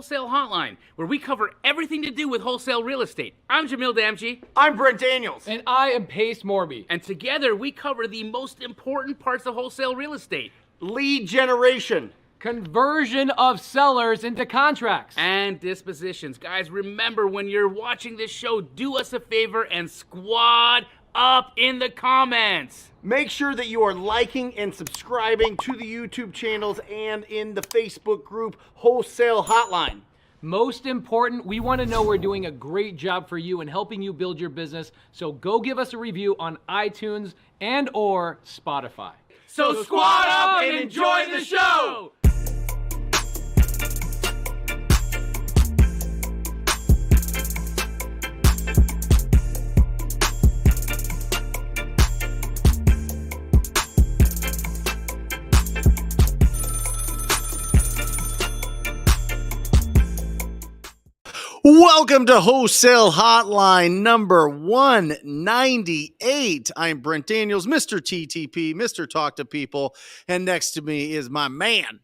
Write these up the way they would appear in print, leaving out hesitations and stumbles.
Wholesale Hotline, where we cover everything to do with wholesale real estate. I'm Jamil Damji. I'm Brent Daniels. And I am Pace Morby. And together we cover the most important parts of wholesale real estate. Lead generation. Conversion of sellers into contracts. And dispositions. Guys, remember, when you're watching this show, do us a favor and squad up in the comments. Make sure that you are liking and subscribing to the YouTube channels and in the Facebook group Wholesale Hotline. Most important, we want to know we're doing a great job for you and helping you build your business. So go give us a review on iTunes and or Spotify. So squad up and enjoy the show! Welcome to Wholesale Hotline number 198. I'm Brent Daniels, Mr. TTP, Mr. Talk to People, and next to me is my man,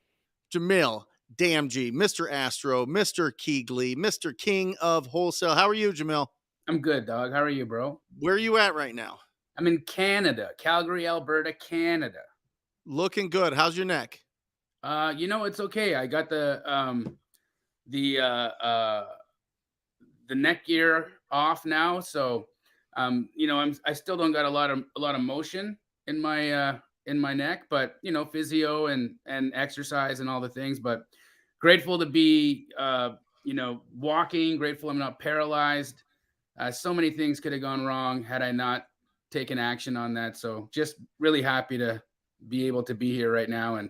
Jamil Damji, Mr. Astro, Mr. Keegley, Mr. King of Wholesale. How are you, Jamil? I'm good, dog. How are you, bro? Where are you at right now? I'm in Canada, Calgary, Alberta, Canada. Looking good. How's your neck? It's okay. I got the neck gear off now, so I still don't got a lot of motion in my neck, but physio and exercise and all the things. But grateful to be walking. Grateful I'm not paralyzed. So many things could have gone wrong had I not taken action on that. So just really happy to be able to be here right now, and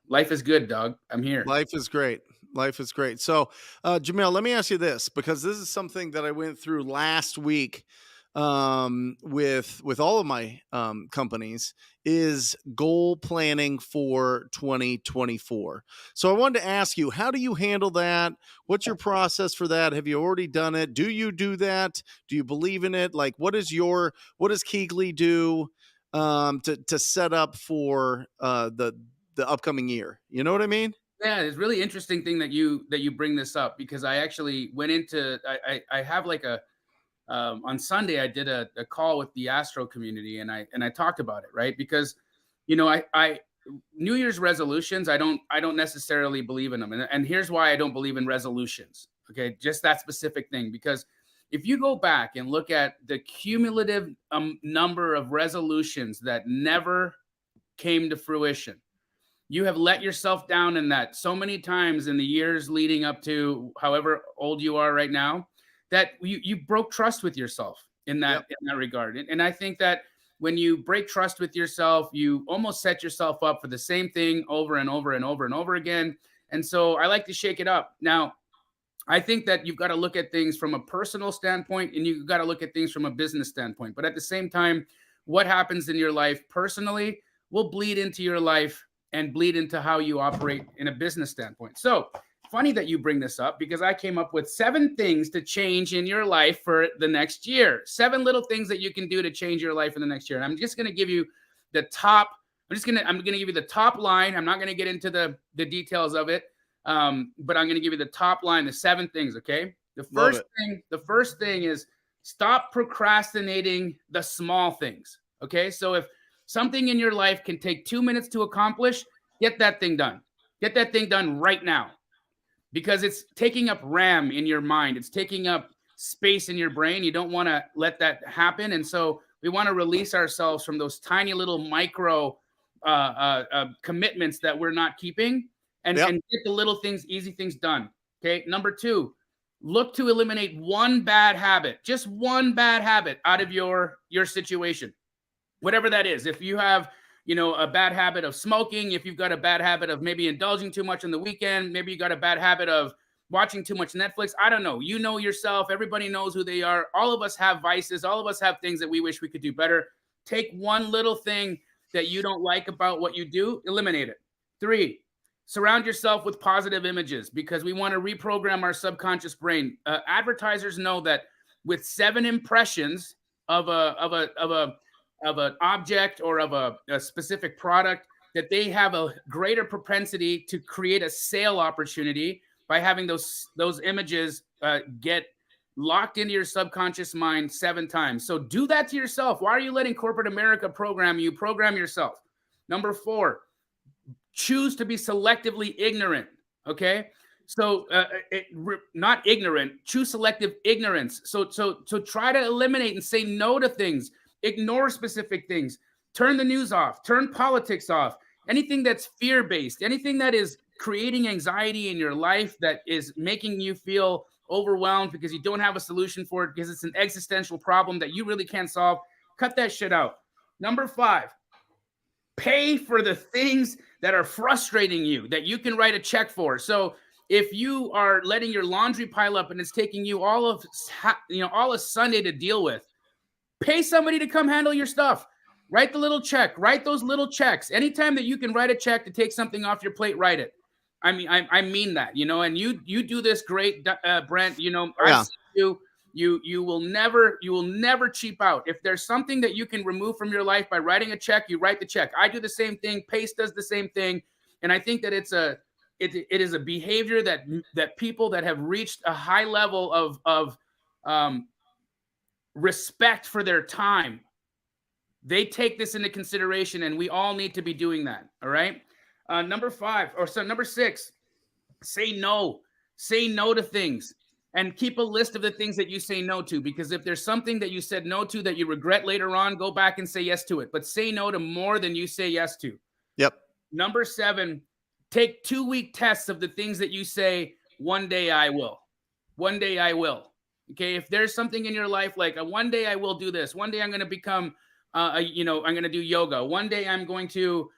life is good, dog. I'm here. Life is great. Life is great. So, Jamil, let me ask you this, because this is something that I went through last week with all of my companies, is goal planning for 2024. So I wanted to ask you, how do you handle that? What's your process for that? Have you already done it? Do you do that? Do you believe in it? Like, what does Keegley do to set up for the upcoming year? You know what I mean? Yeah, it's really interesting thing that you bring this up, because I actually went into I have like on Sunday I did a call with the Astro community, and I talked about it, right? Because I New Year's resolutions, I don't necessarily believe in them, and here's why I don't believe in resolutions. Okay, just that specific thing, because if you go back and look at the cumulative number of resolutions that never came to fruition, you have let yourself down in that so many times in the years leading up to however old you are right now, that you broke trust with yourself in that regard. And I think that when you break trust with yourself, you almost set yourself up for the same thing over and over and over and over again. And so I like to shake it up. Now, I think that you've got to look at things from a personal standpoint, and you've got to look at things from a business standpoint. But at the same time, what happens in your life personally will bleed into your life and bleed into how you operate in a business standpoint. So funny that you bring this up, because I came up with 7 things to change in your life for the next year. 7 little things that you can do to change your life in the next year. And I'm just going to give you the top. I'm going to give you the top line. I'm not going to get into the details of it. But I'm going to give you the top line, the 7 things. Okay. The first thing is stop procrastinating the small things. Okay. So if something in your life can take 2 minutes to accomplish, get that thing done. Get that thing done right now, because it's taking up RAM in your mind. It's taking up space in your brain. You don't want to let that happen. And so we want to release ourselves from those tiny little micro commitments that we're not keeping, and get the little things, easy things done. Okay. Number 2, look to eliminate one bad habit, just one bad habit out of your situation. Whatever that is. If you have, a bad habit of smoking, if you've got a bad habit of maybe indulging too much on the weekend, maybe you got a bad habit of watching too much Netflix. I don't know. You know yourself. Everybody knows who they are. All of us have vices. All of us have things that we wish we could do better. Take one little thing that you don't like about what you do, eliminate it. 3, surround yourself with positive images, because we want to reprogram our subconscious brain. Advertisers know that with 7 impressions of an object or of a specific product, that they have a greater propensity to create a sale opportunity by having those images get locked into your subconscious mind 7 times. So do that to yourself. Why are you letting corporate America program you? Program yourself. Number 4, choose to be selectively ignorant. Okay. So not ignorant, choose selective ignorance. So try to eliminate and say no to things, ignore specific things, turn the news off, turn politics off, anything that's fear-based, anything that is creating anxiety in your life, that is making you feel overwhelmed because you don't have a solution for it, because it's an existential problem that you really can't solve. Cut that shit out. Number 5, pay for the things that are frustrating you, that you can write a check for. So if you are letting your laundry pile up and it's taking you all of Sunday to deal with, pay somebody to come handle your stuff. Write the little check. Write those little checks. Anytime that you can write a check to take something off your plate, write it. I mean that, and you do this great, Brent. I see you. You will never cheap out. If there's something that you can remove from your life by writing a check, you write the check. I do the same thing. Pace does the same thing, and I think that it is a behavior that people that have reached a high level of respect for their time, they take this into consideration, and we all need to be doing that. All right. Number 6, say no. Say no to things, and keep a list of the things that you say no to, because if there's something that you said no to that you regret later on, go back and say yes to it, but say no to more than you say yes to. Yep. Number 7, take 2-week tests of the things that you say, one day I will. One day I will. Okay. If there's something in your life, like one day I will do this. One day I'm going to become, I'm going to do yoga. One day I'm going to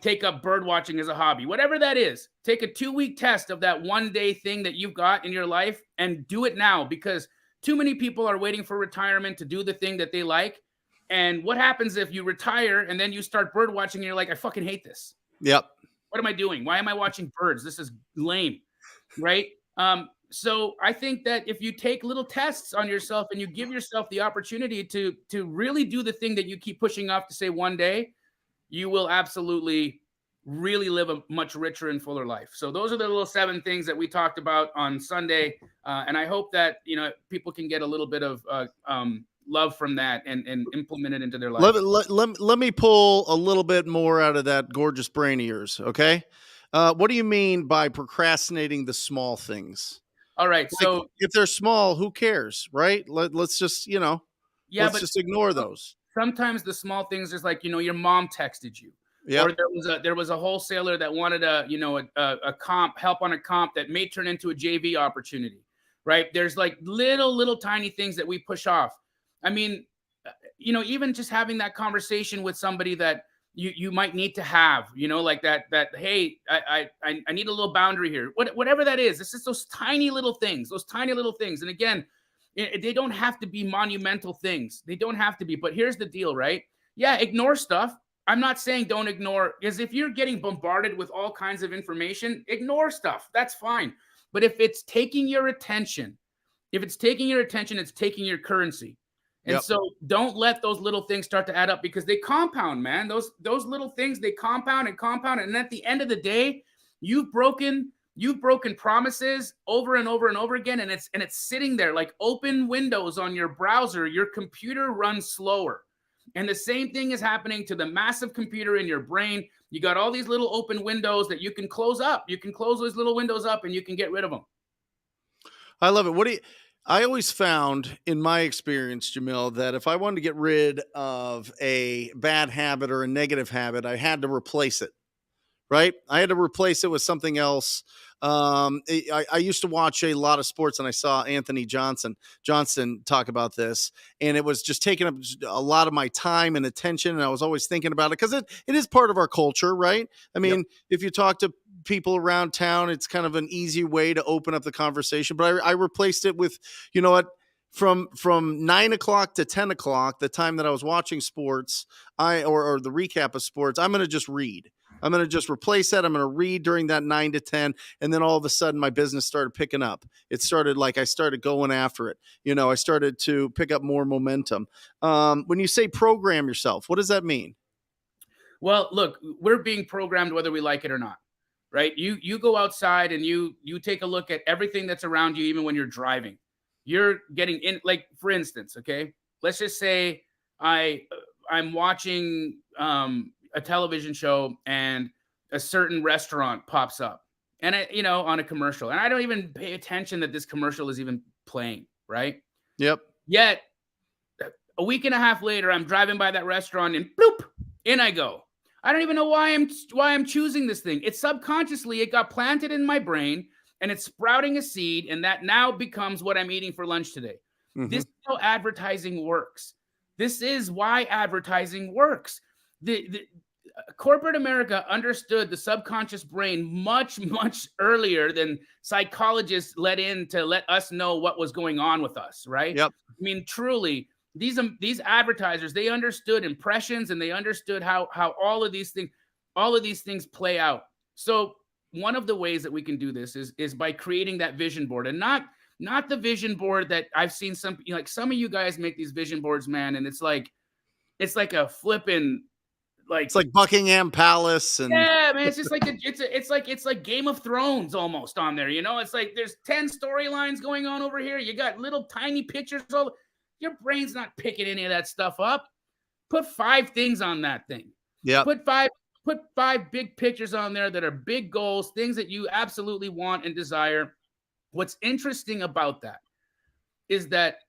take up bird watching as a hobby. Whatever that is, take a 2-week test of that one day thing that you've got in your life and do it now, because too many people are waiting for retirement to do the thing that they like. And what happens if you retire and then you start bird watching and you're like, I fucking hate this. Yep. What am I doing? Why am I watching birds? This is lame. Right. So I think that if you take little tests on yourself and you give yourself the opportunity to really do the thing that you keep pushing off to say one day, you will absolutely really live a much richer and fuller life. So those are the little 7 things that we talked about on Sunday. And I hope that, people can get a little bit of love from that and implement it into their life. Let me pull a little bit more out of that gorgeous brain of yours. Okay. What do you mean by procrastinating the small things? All right. So if they're small, who cares? Right. Let's just, let's just ignore those. Sometimes the small things is like, your mom texted you. Yep. Or there was a wholesaler that wanted a comp, help on a comp that may turn into a JV opportunity, right? There's like little tiny things that we push off. I mean, even just having that conversation with somebody that you might need to have, like that, hey, I need a little boundary here. Whatever that is, it's just those tiny little things. And again, they don't have to be monumental things. They don't have to be. But here's the deal, right? Yeah, ignore stuff. I'm not saying don't ignore, because if you're getting bombarded with all kinds of information, ignore stuff. That's fine. But if it's taking your attention, it's taking your currency. And so don't let those little things start to add up, because they compound, man. Those little things, they compound. And at the end of the day, you've broken promises over and over and over again. And it's sitting there like open windows on your browser. Your computer runs slower. And the same thing is happening to the massive computer in your brain. You got all these little open windows that you can close up. You can close those little windows up and you can get rid of them. I love it. I always found in my experience, Jamil, that if I wanted to get rid of a bad habit or a negative habit, I had to replace it. Right? I had to replace it with something else. I used to watch a lot of sports, and I saw Anthony Johnson talk about this, and it was just taking up a lot of my time and attention. And I was always thinking about it because it is part of our culture, right? I mean, if you talk to people around town, it's kind of an easy way to open up the conversation. But I replaced it with, from 9 o'clock to 10 o'clock, the time that I was watching sports, or the recap of sports, I'm going to just read. I'm going to just replace that. I'm going to read during that 9 to 10. And then all of a sudden my business started picking up. It started I started going after it. I started to pick up more momentum. When you say program yourself, what does that mean? Well, look, we're being programmed whether we like it or not. right? You go outside and you take a look at everything that's around you, even when you're driving. You're getting in, like, for instance, okay, let's just say I'm watching a television show and a certain restaurant pops up, and on a commercial, and I don't even pay attention that this commercial is even playing, right? Yep. Yet a week and a half later, I'm driving by that restaurant and bloop, in I go. I don't even know why I'm choosing this thing. It's subconsciously, it got planted in my brain, and it's sprouting a seed, and that now becomes what I'm eating for lunch today. Mm-hmm. This is how advertising works. This is why advertising works. The corporate America understood the subconscious brain much, much earlier than psychologists let in to let us know what was going on with us, right? Yep. I mean, truly, these advertisers, they understood impressions, and they understood how all of these things play out. So one of the ways that we can do this is by creating that vision board, and not the vision board that I've seen some of you guys make these vision boards, man, and it's like a flipping, like, it's like Buckingham Palace, and yeah, man, it's just like it's like Game of Thrones almost on there. It's like there's 10 storylines going on over here. You got little tiny pictures. Your brain's not picking any of that stuff up. Put 5 things on that thing. yeah, Put five big pictures on there that are big goals, things that you absolutely want and desire. What's interesting about that is that,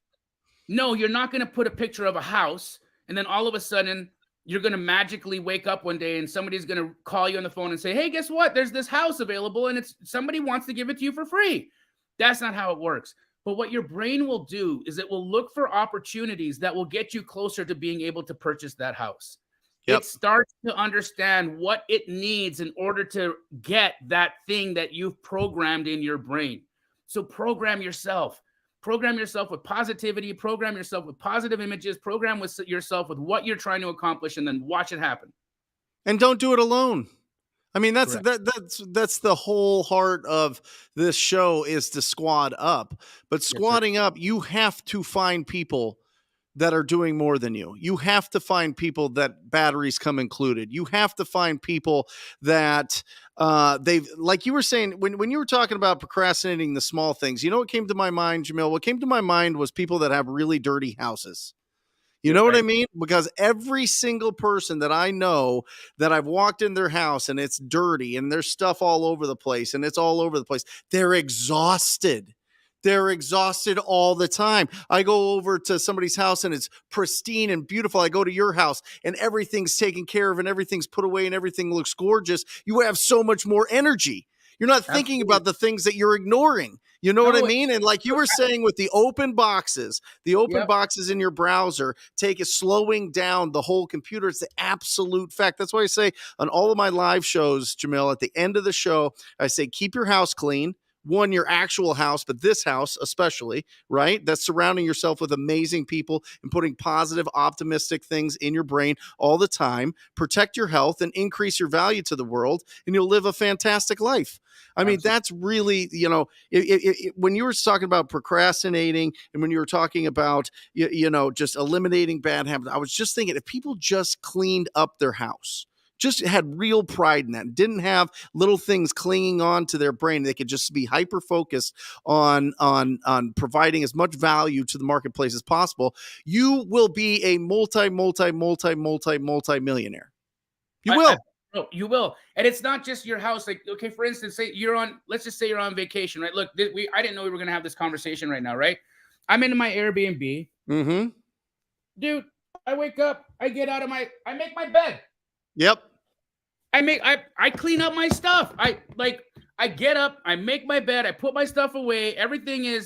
no, you're not going to put a picture of a house and then all of a sudden you're going to magically wake up one day and somebody's going to call you on the phone and say, hey, guess what? There's this house available and somebody wants to give it to you for free. That's not how it works. But what your brain will do is it will look for opportunities that will get you closer to being able to purchase that house. Yep. It starts to understand what it needs in order to get that thing that you've programmed in your brain. So program yourself. Program yourself with positivity. Program yourself with positive images. Program yourself with what you're trying to accomplish, and then watch it happen. And don't do it alone. I mean, that's the whole heart of this show, is to squad up. But squatting up, you have to find people that are doing more than you. You have to find people that batteries come included. You have to find people that they've, like you were saying, when you were talking about procrastinating the small things, you know what came to my mind, Jamil? What came to my mind was people that have really dirty houses. You know what I mean? Because every single person that I know that I've walked in their house and it's dirty and there's stuff all over the place and it's all over the place, they're exhausted. They're exhausted all the time. I go over to somebody's house and it's pristine and beautiful. I go to your house and everything's taken care of and everything's put away and everything looks gorgeous. You have so much more energy. You're not thinking about the things that you're ignoring. You know what I mean? And like you were saying with the open boxes in your browser, slowing down the whole computer. It's the absolute fact. That's why I say on all of my live shows, Jamil, at the end of the show, I say, keep your house clean. One, your actual house, but this house especially, right? That's surrounding yourself with amazing people and putting positive, optimistic things in your brain all the time. Protect your health and increase your value to the world, and you'll live a fantastic life. I mean, that's really, when you were talking about procrastinating and when you were talking about, just eliminating bad habits, I was just thinking, if people just cleaned up their house, just had real pride in that, didn't have little things clinging on to their brain, they could just be hyper focused on providing as much value to the marketplace as possible, you will be a multi-millionaire. You will. No, you will. And it's not just your house. Like, okay, for instance, let's just say you're on vacation, right? Look, I didn't know we were going to have this conversation right now, right? I'm into my Airbnb. Mm-hmm. Dude, I wake up, I make my bed. Yep. I clean up my stuff. I get up, I make my bed, I put my stuff away. Everything in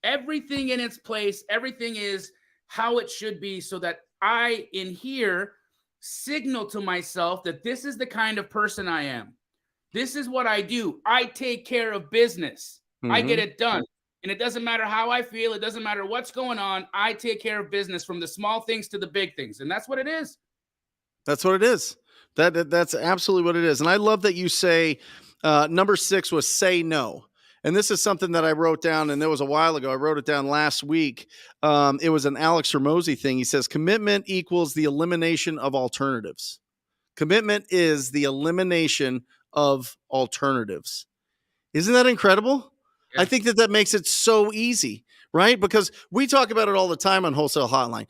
its place. Everything is how it should be, so that I in here signal to myself that this is the kind of person I am. This is what I do. I take care of business. Mm-hmm. I get it done. And it doesn't matter how I feel. It doesn't matter what's going on. I take care of business, from the small things to the big things. And that's what it is. That's what it is. That's absolutely what it is. And I love that you say number 6 was say no. And this is something that I wrote down, and it was a while ago. I wrote it down last week. It was an Alex Hormozi thing. He says, commitment equals the elimination of alternatives. Commitment is the elimination of alternatives. Isn't that incredible? Yeah. I think that makes it so easy, right? Because we talk about it all the time on Wholesale Hotline.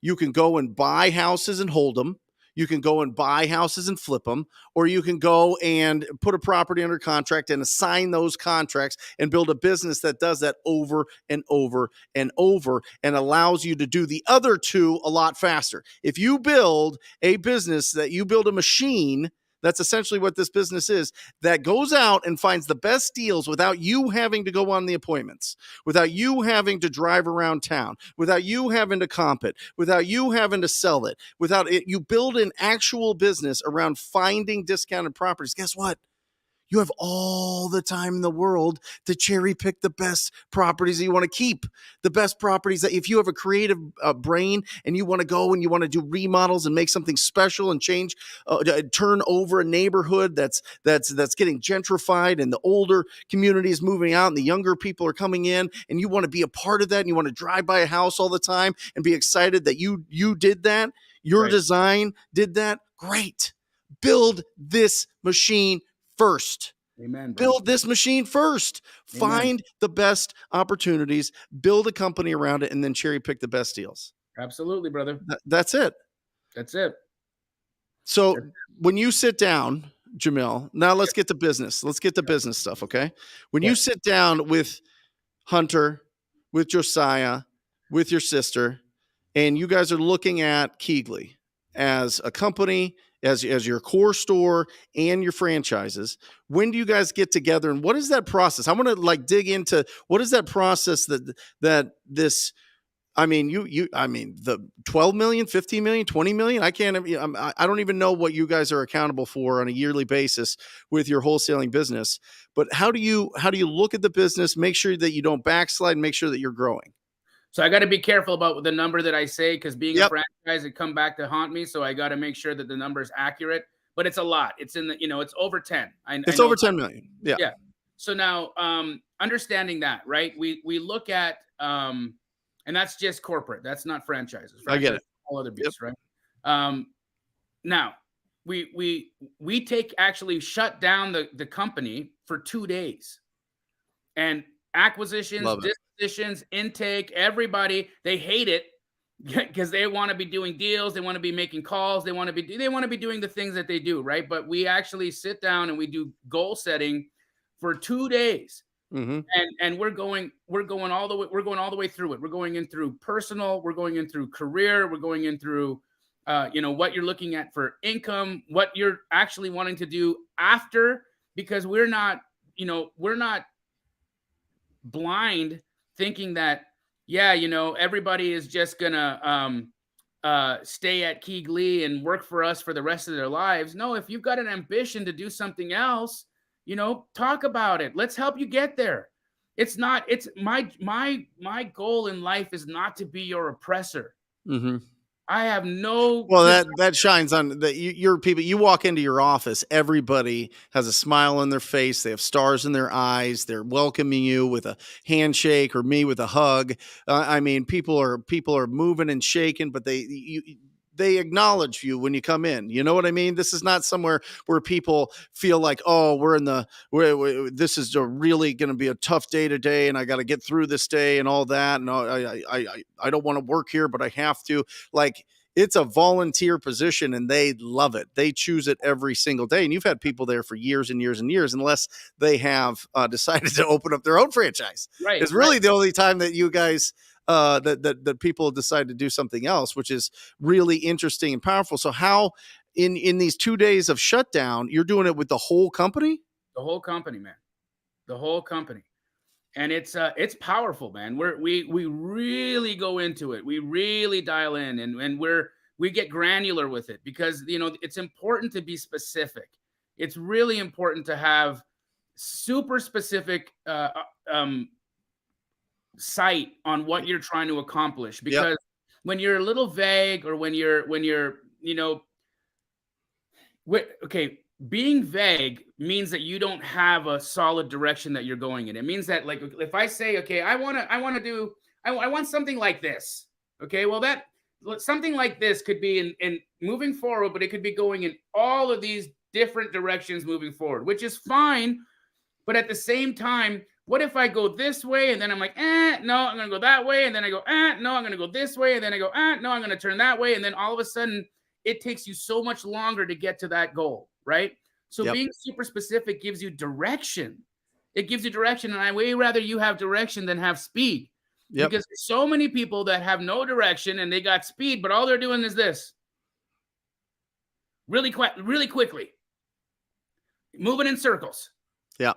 You can go and buy houses and hold them. You can go and buy houses and flip them, or you can go and put a property under contract and assign those contracts and build a business that does that over and over and over and allows you to do the other two a lot faster. If you build a business you build a machine, that's essentially what this business is, that goes out and finds the best deals without you having to go on the appointments, without you having to drive around town, without you having to comp it, without you having to sell it, without it. You build an actual business around finding discounted properties. Guess what? You have all the time in the world to cherry pick the best properties that you want to keep, the best properties that if you have a creative brain and you want to go and you want to do remodels and make something special and change, turn over a neighborhood that's getting gentrified and the older community is moving out and the younger people are coming in, and you want to be a part of that and you want to drive by a house all the time and be excited that you did that, your Right. design did that, great. Build this machine first. Amen. Bro. Build this machine first. Amen. Find the best opportunities, build a company around it, and then cherry pick the best deals. Absolutely, brother. That's it. That's it. So when you sit down, Jamil, now let's get to business. Let's get to business stuff, okay? When you sit down with Hunter, with Josiah, with your sister, and you guys are looking at Keegley as a company, as your core store and your franchises, when do you guys get together and what is that process? I want to dig into what is that process that this, I mean, the 12 million, 15 million, 20 million, I don't even know what you guys are accountable for on a yearly basis with your wholesaling business, but how do you look at the business, make sure that you don't backslide and make sure that you're growing? So I got to be careful about the number that I say, because being a franchise, it come back to haunt me. So I got to make sure that the number is accurate, but it's a lot. It's in the, it's over 10. It's over 10 million. Yeah. Yeah. So now, understanding that, right? We look at, and that's just corporate. That's not franchises. I get it. All other beats, right? Now we actually shut down the company for 2 days, and acquisitions, dispositions, intake, everybody, they hate it because they want to be doing deals, they want to be making calls, they want to be doing the things that they do, right? But we actually sit down and we do goal setting for 2 days. Mm-hmm. And we're going all the way through it. We're going in through personal, we're going in through career, we're going in through what you're looking at for income, what you're actually wanting to do after, because we're not blind thinking that, everybody is just gonna stay at Keegley and work for us for the rest of their lives. No, if you've got an ambition to do something else, talk about it. Let's help you get there. It's my goal in life is not to be your oppressor. Mm-hmm. I have no. Well, that shines on that. Your people. You walk into your office, everybody has a smile on their face. They have stars in their eyes. They're welcoming you with a handshake or me with a hug. People are moving and shaking, but they acknowledge you when you come in. You know what I mean? This is not somewhere where people feel like, oh, this is really going to be a tough day today, and I got to get through this day and all that. And I don't want to work here, but I have to. Like, it's a volunteer position, and they love it. They choose it every single day. And you've had people there for years and years and years, unless they have decided to open up their own franchise. Right. It's really the only time that you guys that people decide to do something else, which is really interesting and powerful. So how in these 2 days of shutdown, you're doing it with the whole company? The whole company, man. The whole company. And it's powerful, man. We really go into it. We really dial in, and we get granular with it, because it's important to be specific. It's really important to have super specific sight on what you're trying to accomplish, because when you're a little vague, or when you're being vague means that you don't have a solid direction that you're going in. It means that, like, if I say, okay, I want something like this. Okay, well, that something like this could be in moving forward, but it could be going in all of these different directions moving forward, which is fine. But at the same time, what if I go this way and then I'm like, no, I'm going to go that way. And then I go, no, I'm going to go this way. And then I go, no, I'm going to turn that way. And then all of a sudden it takes you so much longer to get to that goal, right? So being super specific gives you direction. It gives you direction. And I way rather you have direction than have speed. Because there's so many people that have no direction and they got speed, but all they're doing is this. Really quickly. Moving in circles. Yeah.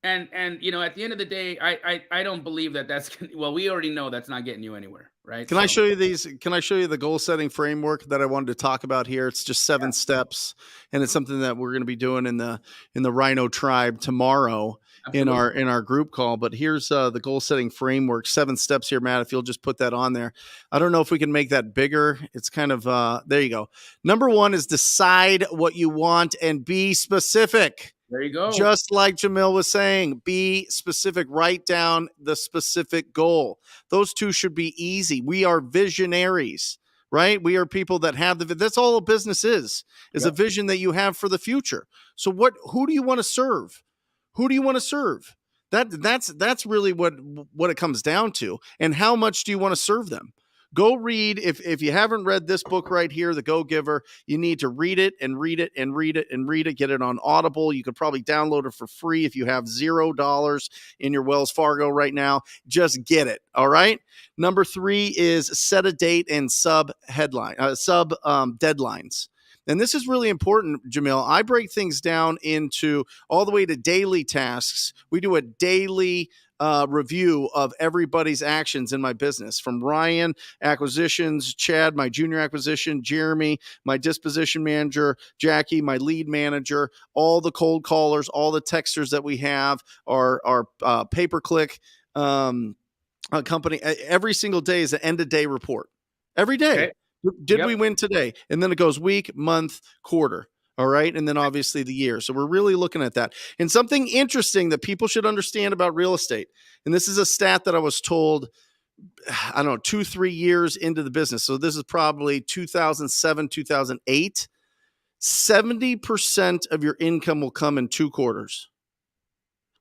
And you know, at the end of the day, I don't believe that's, well, we already know that's not getting you anywhere, right? Can I show you these? Can I show you the goal setting framework that I wanted to talk about here? It's just 7 steps, and it's something that we're going to be doing in the Rhino Tribe tomorrow. Absolutely. in our group call. But here's the goal setting framework, 7 steps here, Matt, if you'll just put that on there. I don't know if we can make that bigger. It's kind of there you go. Number 1 is decide what you want and be specific. There you go. Just like Jamil was saying, be specific. Write down the specific goal. Those 2 should be easy. We are visionaries, right? We are people that have that's all a business is a vision that you have for the future. So who do you want to serve? Who do you want to serve? That's really what it comes down to. And how much do you want to serve them? Go read. If you haven't read this book right here, The Go Giver, you need to read it and read it and read it and read it. Get it on Audible. You could probably download it for free if you have $0 in your Wells Fargo right now. Just get it. All right. Number 3 is set a date and deadlines. And this is really important, Jamil. I break things down into all the way to daily tasks. We do a daily review of everybody's actions in my business, from Ryan, acquisitions, Chad, my junior acquisition, Jeremy, my disposition manager, Jackie, my lead manager, all the cold callers, all the texters that we have, our pay-per-click company. Every single day is an end-of-day report. Every day. Okay. Did we win today? And then it goes week, month, quarter. All right. And then obviously the year. So we're really looking at that. And something interesting that people should understand about real estate. And this is a stat that I was told, I don't know, 2-3 years into the business. So this is probably 2007, 2008. 70% of your income will come in 2 quarters.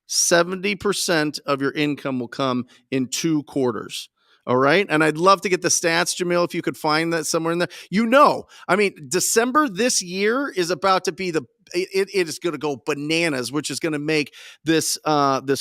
70% of your income will come in 2 quarters. All right. And I'd love to get the stats, Jamil, if you could find that somewhere in there. I mean, December this year is about to be it is going to go bananas, which is going to make this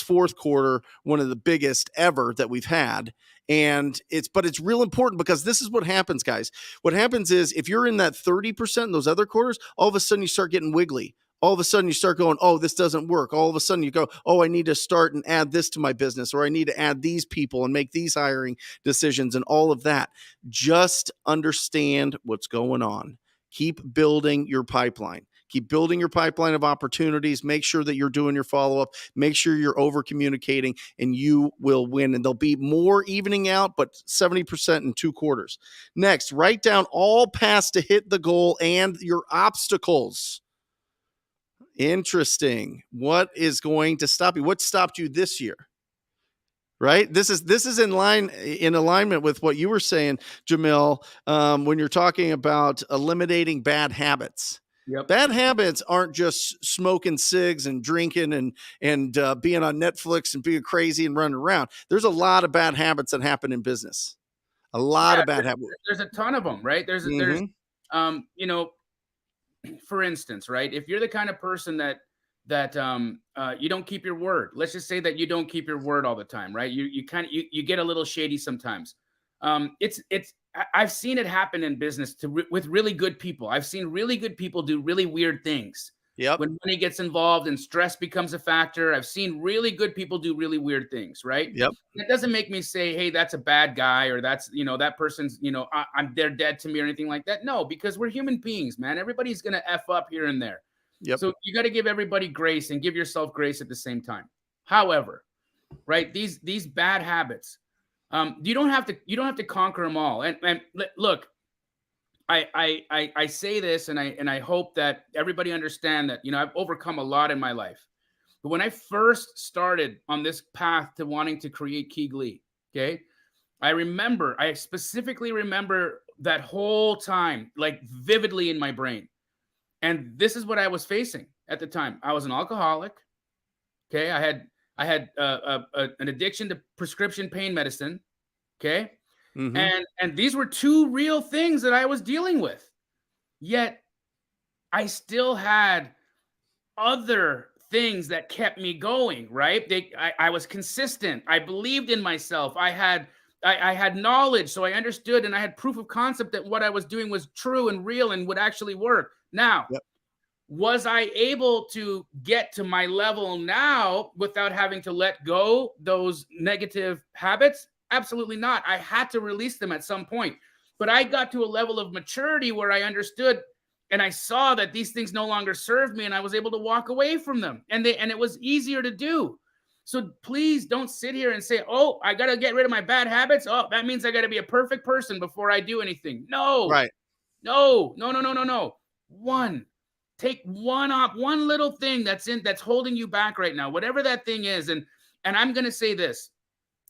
fourth quarter one of the biggest ever that we've had. But it's real important, because this is what happens, guys. What happens is, if you're in that 30% in those other quarters, all of a sudden you start getting wiggly. All of a sudden you start going, oh, this doesn't work. All of a sudden you go, oh, I need to start and add this to my business, or I need to add these people and make these hiring decisions and all of that. Just understand what's going on. Keep building your pipeline. Keep building your pipeline of opportunities. Make sure that you're doing your follow-up. Make sure you're over-communicating, and you will win. And there'll be more evening out, but 70% in 2 quarters. Next, write down all paths to hit the goal and your obstacles. Interesting. What is going to stop you? What stopped you this year? Right? This is in alignment with what you were saying, Jamil, when you're talking about eliminating bad habits. Yep. Bad habits aren't just smoking cigs and drinking and being on Netflix and being crazy and running around. There's a lot of bad habits that happen in business. A lot of bad habits. There's a ton of them, right? There's for instance, right? If you're the kind of person that you don't keep your word, let's just say that you don't keep your word all the time, right? You get a little shady sometimes. I've seen it happen in business with really good people. I've seen really good people do really weird things. Yep. When money gets involved and stress becomes a factor, I've seen really good people do really weird things, right? Yep. It doesn't make me say, hey, that's a bad guy, or that's, that person's, they're dead to me or anything like that. No, because we're human beings, man. Everybody's going to F up here and there. Yep. So you got to give everybody grace and give yourself grace at the same time. However, right, these bad habits, you don't have to conquer them all. And look, I say this, and I hope that everybody understand that, I've overcome a lot in my life. But when I first started on this path to wanting to create Keeglee, okay, I specifically remember that whole time, like vividly in my brain. And this is what I was facing at the time. I was an alcoholic. Okay. I had an addiction to prescription pain medicine. Okay. Mm-hmm. And these were two real things that I was dealing with. Yet I still had other things that kept me going, right? I was consistent. I believed in myself. I had knowledge, so I understood, and I had proof of concept that what I was doing was true and real and would actually work. Now, Yep. was I able to get to my level now without having to let go those negative habits? Absolutely not. I had to release them at some point. But I got to a level of maturity where I understood and I saw that these things no longer served me, and I was able to walk away from them. And it was easier to do. So please don't sit here and say, "Oh, I got to get rid of my bad habits. Oh, that means I got to be a perfect person before I do anything." No. Right. No. Take one little thing that's holding you back right now, whatever that thing is. And I'm going to say this.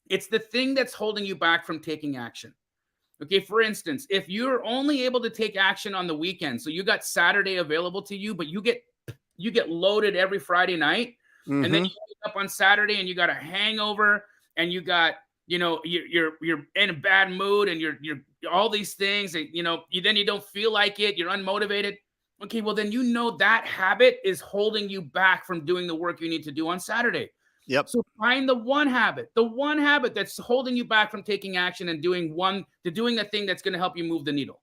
It's the thing that's holding you back from taking action. Okay, for instance, if you're only able to take action on the weekend, so you got Saturday available to you, but you get loaded every Friday night, Mm-hmm. and then you wake up on Saturday and you got a hangover, and you got, you're in a bad mood, and you're all these things, and then you don't feel like it, you're unmotivated. Okay, well then that habit is holding you back from doing the work you need to do on Saturday. Yep. So find the one habit that's holding you back from taking action and doing the thing that's going to help you move the needle.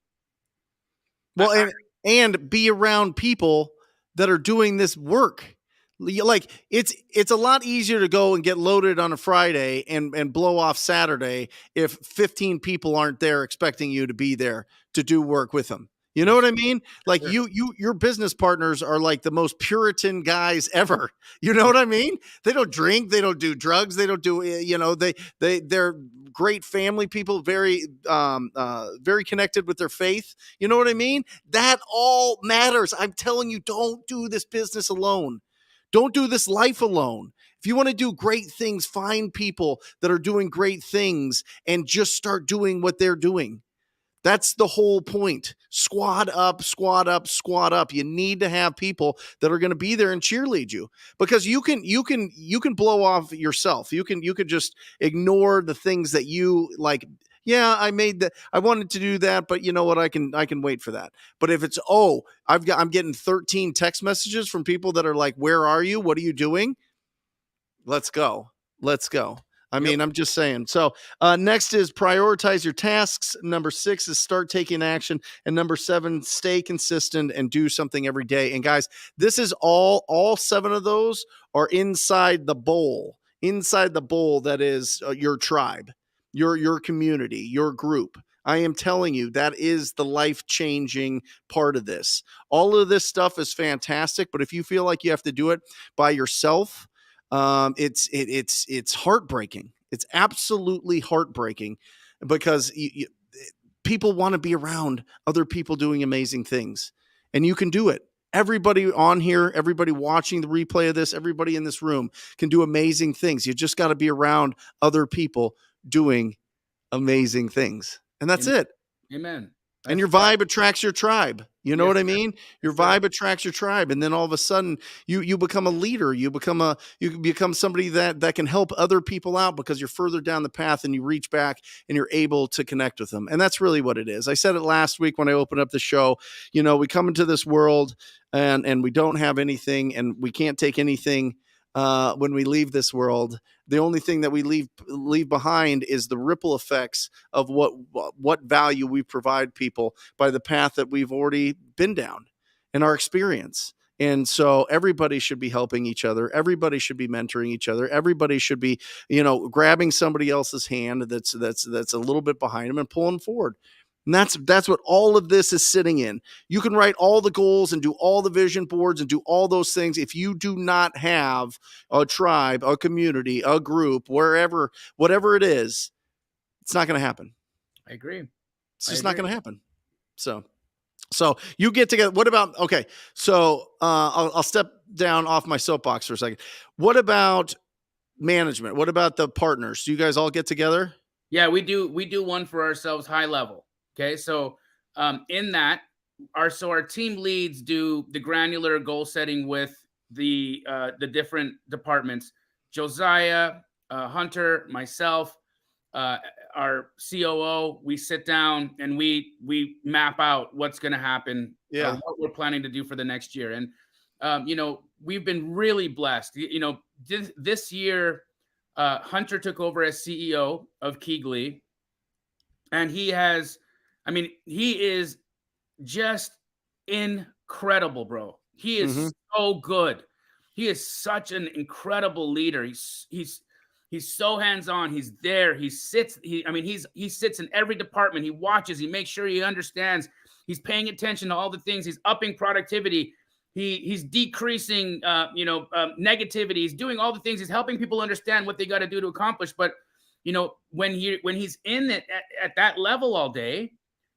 Well, and be around people that are doing this work. Like it's a lot easier to go and get loaded on a Friday and blow off Saturday if 15 people aren't there expecting you to be there to do work with them. You know what I mean? Like Sure. your business partners are like the most Puritan guys ever. You know what I mean? They don't drink, they don't do drugs, they don't do, they're great family people, very connected with their faith. You know what I mean? That all matters. I'm telling you, don't do this business alone. Don't do this life alone. If you want to do great things, find people that are doing great things and just start doing what they're doing. That's the whole point. Squad up, squad up, squad up. You need to have people that are going to be there and cheerlead you, because you can blow off yourself. You can just ignore the things that you like. Yeah, I wanted to do that, but you know what? I can wait for that. But if it's, I'm getting 13 text messages from people that are like, "Where are you? What are you doing?" Let's go. I mean, I'm just saying. So next is prioritize your tasks. Number 6 is start taking action. And number 7, stay consistent and do something every day. And guys, this is all 7 of those are inside the bowl that is your tribe, your community, your group. I am telling you, that is the life-changing part of this. All of this stuff is fantastic, but if you feel like you have to do it by yourself, it's heartbreaking. It's absolutely heartbreaking, because people want to be around other people doing amazing things, and you can do it. Everybody on here, everybody watching the replay of this, everybody in this room can do amazing things. You just got to be around other people doing amazing things. And that's Amen. it. Amen. And your vibe attracts your tribe. You know Yes, what I sir. mean? Your Yes, sir. vibe attracts your tribe. And then all of a sudden you become a leader. You become somebody that can help other people out, because you're further down the path and you reach back and you're able to connect with them. And that's really what it is. I said it last week when I opened up the show. We come into this world and we don't have anything, and we can't take anything when we leave this world. The only thing that we leave behind is the ripple effects of what value we provide people by the path that we've already been down in our experience. And so everybody should be helping each other. Everybody should be mentoring each other. Everybody should be, grabbing somebody else's hand that's a little bit behind them and pulling forward. And that's what all of this is sitting in. You can write all the goals and do all the vision boards and do all those things. If you do not have a tribe, a community, a group, whatever it is, it's not going to happen. I agree. It's just not going to happen. So you get together. What about, okay. So I'll step down off my soapbox for a second. What about management? What about the partners? Do you guys all get together? Yeah, we do one for ourselves, high level. Okay. So in that, our team leads do the granular goal setting with the different departments. Josiah, Hunter, myself, our COO, we sit down and we map out what's going to happen, or what we're planning to do for the next year. And you know, we've been really blessed. You know, this year, Hunter took over as CEO of Keegley, and he has, I mean, he is just incredible, bro. He is so good. He is such an incredible leader. He's so hands-on. He's there. He sits in every department. He watches, he makes sure he understands. He's paying attention to all the things. He's upping productivity. He's decreasing negativity. He's doing all the things. He's helping people understand what they got to do to accomplish. But you know, when he's in it at that level all day,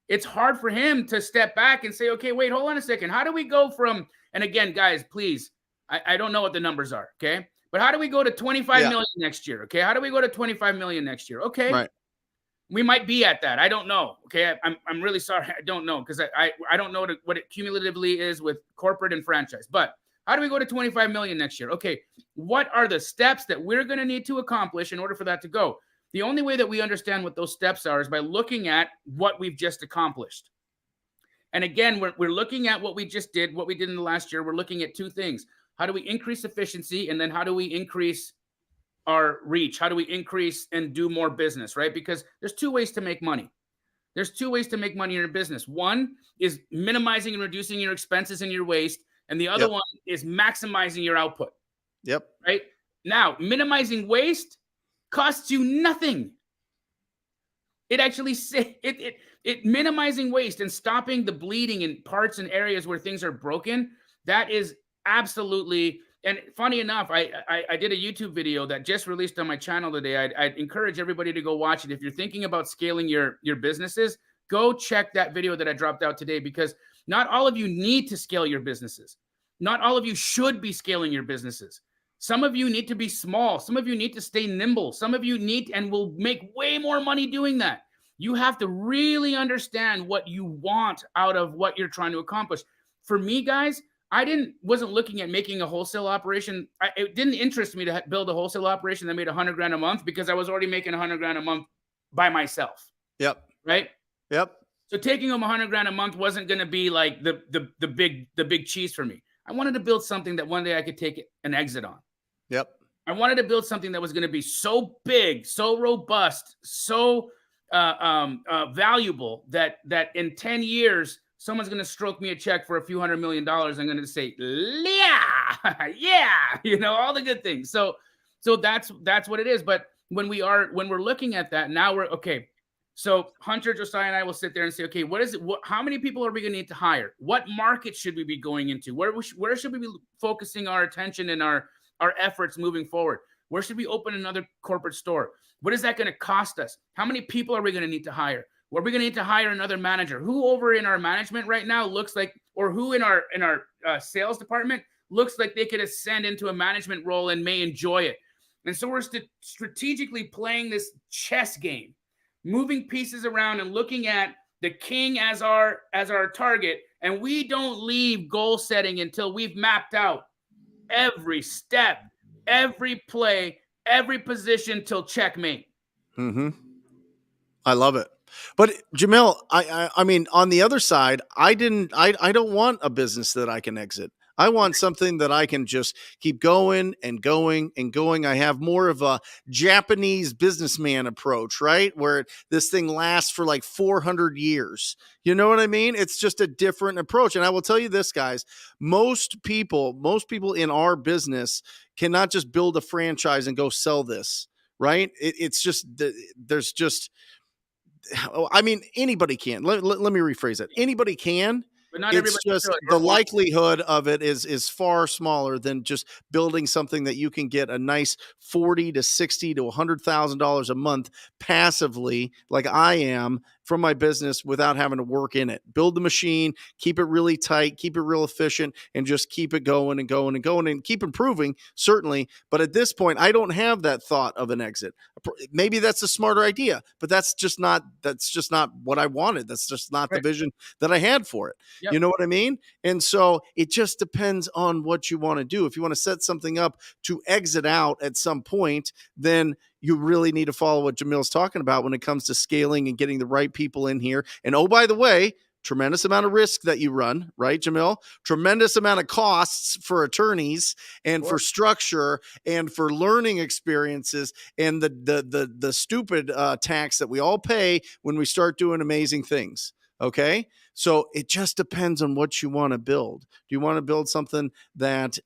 it's hard for him to step back and say, okay, wait, hold on a second. How do we go from, and again, guys, please, I don't know what the numbers are, okay? But how do we go to 25 million next year, okay? How do we go to 25 million next year? Okay. Right. We might be at that. I don't know, okay? I'm really sorry. I don't know, because I don't know what it cumulatively is with corporate and franchise. But how do we go to 25 million next year? Okay, what are the steps that we're going to need to accomplish in order for that to go? The only way that we understand what those steps are is by looking at what we've just accomplished. And again, we're looking at what we just did, what we did in the last year. We're looking at two things. How do we increase efficiency? And then how do we increase our reach? How do we increase and do more business, right? Because there's two ways to make money. There's two ways to make money in your business. One is minimizing and reducing your expenses and your waste. And the other one is maximizing your output. Yep. Right? Now, minimizing waste costs you nothing. It actually it minimizing waste and stopping the bleeding in parts and areas where things are broken. That is absolutely, and funny enough, I did a YouTube video that just released on my channel today. I'd encourage everybody to go watch it. If you're thinking about scaling your businesses, go check that video that I dropped out today, because not all of you need to scale your businesses. Not all of you should be scaling your businesses. Some of you need to be small. Some of you need to stay nimble. Some of you need and will make way more money doing that. You have to really understand what you want out of what you're trying to accomplish. For me, guys, wasn't looking at making a wholesale operation. It didn't interest me to build a wholesale operation that made $100 grand a month, because I was already making $100 grand a month by myself. Yep. Right. Yep. So taking home $100 grand a month wasn't going to be like the big cheese for me. I wanted to build something that one day I could take an exit on. Yep. I wanted to build something that was going to be so big, so robust, so valuable that in 10 years, someone's going to stroke me a check for a few $100 million. I'm going to say, yeah, all the good things. So that's what it is. But when we're looking at that, now we're okay. So Hunter, Josiah, and I will sit there and say, okay, what is it? How many people are we going to need to hire? What market should we be going into? Where should we be focusing our attention and our efforts moving forward? Where should we open another corporate store? What is that going to cost us? How many people are we going to need to hire? Are we going to need to hire another manager? Who over in our management right now looks like, or who in our sales department looks like they could ascend into a management role and may enjoy it? And so we're strategically playing this chess game, moving pieces around and looking at the king as our target. And we don't leave goal setting until we've mapped out every step, every play, every position till checkmate. Mm-hmm. I love it. But Jamil, I mean, on the other side, I don't want a business that I can exit. I want something that I can just keep going and going and going. I have more of a Japanese businessman approach, right? Where this thing lasts for like 400 years. You know what I mean? It's just a different approach. And I will tell you this, guys, most people in our business cannot just build a franchise and go sell this, right? It's just, there's just, I mean, anybody can. Let me rephrase it. Anybody can. But not it's just the likelihood of it is far smaller than just building something that you can get a nice $40 to $60 to $100,000 a month passively, like I am, from my business without having to work in it. Build the machine, keep it really tight, keep it real efficient, and just keep it going and going and going and keep improving, certainly. But at this point, I don't have that thought of an exit. Maybe that's a smarter idea, but that's just not what I wanted. That's just not the vision that I had for it. Yep. You know what I mean? And so it just depends on what you want to do. If you want to set something up to exit out at some point, then you really need to follow what Jamil's talking about when it comes to scaling and getting the right people in here. And oh, by the way, tremendous amount of risk that you run, right, Jamil? Tremendous amount of costs for attorneys and for structure and for learning experiences and the stupid tax that we all pay when we start doing amazing things. Okay. So it just depends on what you want to build. Do you want to build something that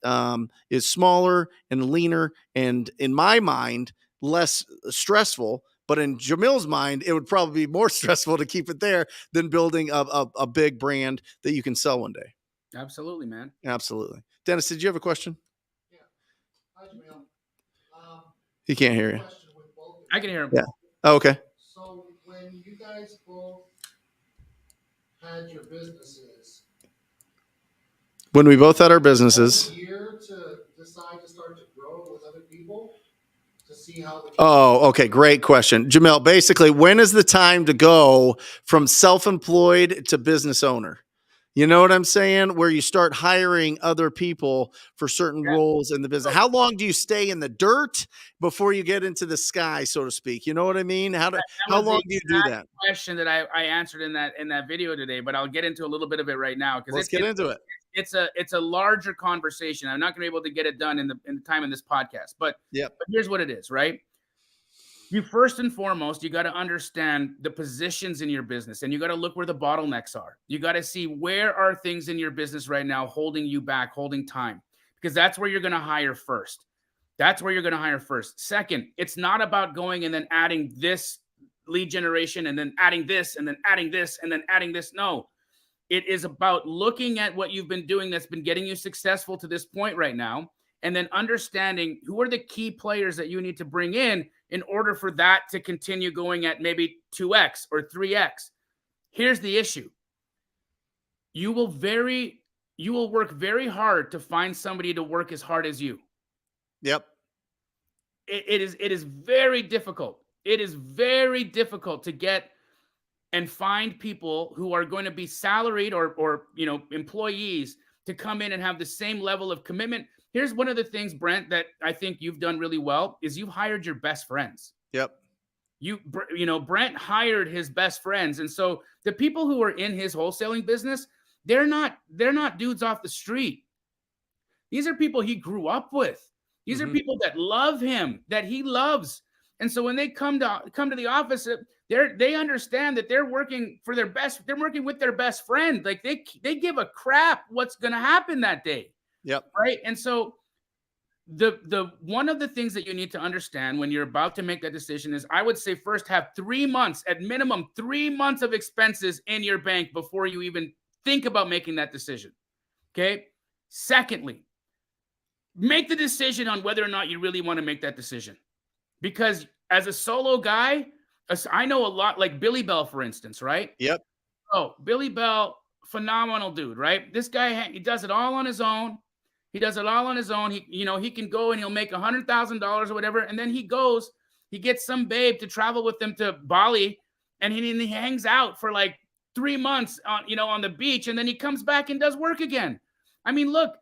is smaller and leaner and, in my mind, less stressful? But in Jamil's mind, it would probably be more stressful to keep it there than building a big brand that you can sell one day. Absolutely, man. Absolutely. Dennis, did you have a question? Yeah. Hi, Jamil. He can't hear you. I can hear him. Yeah. Oh, okay. So when you guys both had your businesses, When we both had our businesses. a year to decide to start to grow with other people to see how the Oh, okay. Great question. Jamil, basically, when is the time to go from self-employed to business owner? You know what I'm saying? Where you start hiring other people for certain roles in the business. How long do you stay in the dirt before you get into the sky, so to speak? You know what I mean? How long do you do that? Question that I answered in that video today, but I'll get into a little bit of it right now because Let's get into it. It's a larger conversation. I'm not going to be able to get it done in the time in this podcast, but here's what it is, right? You first and foremost, you got to understand the positions in your business, and you got to look where the bottlenecks are. You got to see where are things in your business right now holding you back, holding time, because that's where you're going to hire first. That's where you're going to hire first. Second, it's not about going and then adding this lead generation and then adding this and then adding this and then adding this. No, it is about looking at what you've been doing that's been getting you successful to this point right now, and then understanding who are the key players that you need to bring in order for that to continue going at maybe 2x or 3x. Here's the issue. You will work very hard to find somebody to work as hard as you. Yep. It is very difficult. It is very difficult to get and find people who are going to be salaried or employees to come in and have the same level of commitment. Here's one of the things, Brent, that I think you've done really well is you've hired your best friends. Yep. Brent hired his best friends. And so the people who are in his wholesaling business, they're not dudes off the street. These are people he grew up with. These are people that love him, that he loves. And so when they come to the office, they understand that they're working for their best. They're working with their best friend. Like they give a crap what's going to happen that day. Yep. Right. And so the one of the things that you need to understand when you're about to make that decision is, I would say, first have 3 months, at minimum 3 months of expenses in your bank before you even think about making that decision. Okay. Secondly, make the decision on whether or not you really want to make that decision. Because as a solo guy, I know a lot, like Billy Bell, for instance, right? Yep. Oh, Billy Bell, phenomenal dude, right? This guy, he does it all on his own. He does it all on his own. He can go and he'll make $100,000 or whatever. And then he gets some babe to travel with him to Bali, and he hangs out for like 3 months on the beach. And then he comes back and does work again. I mean, look,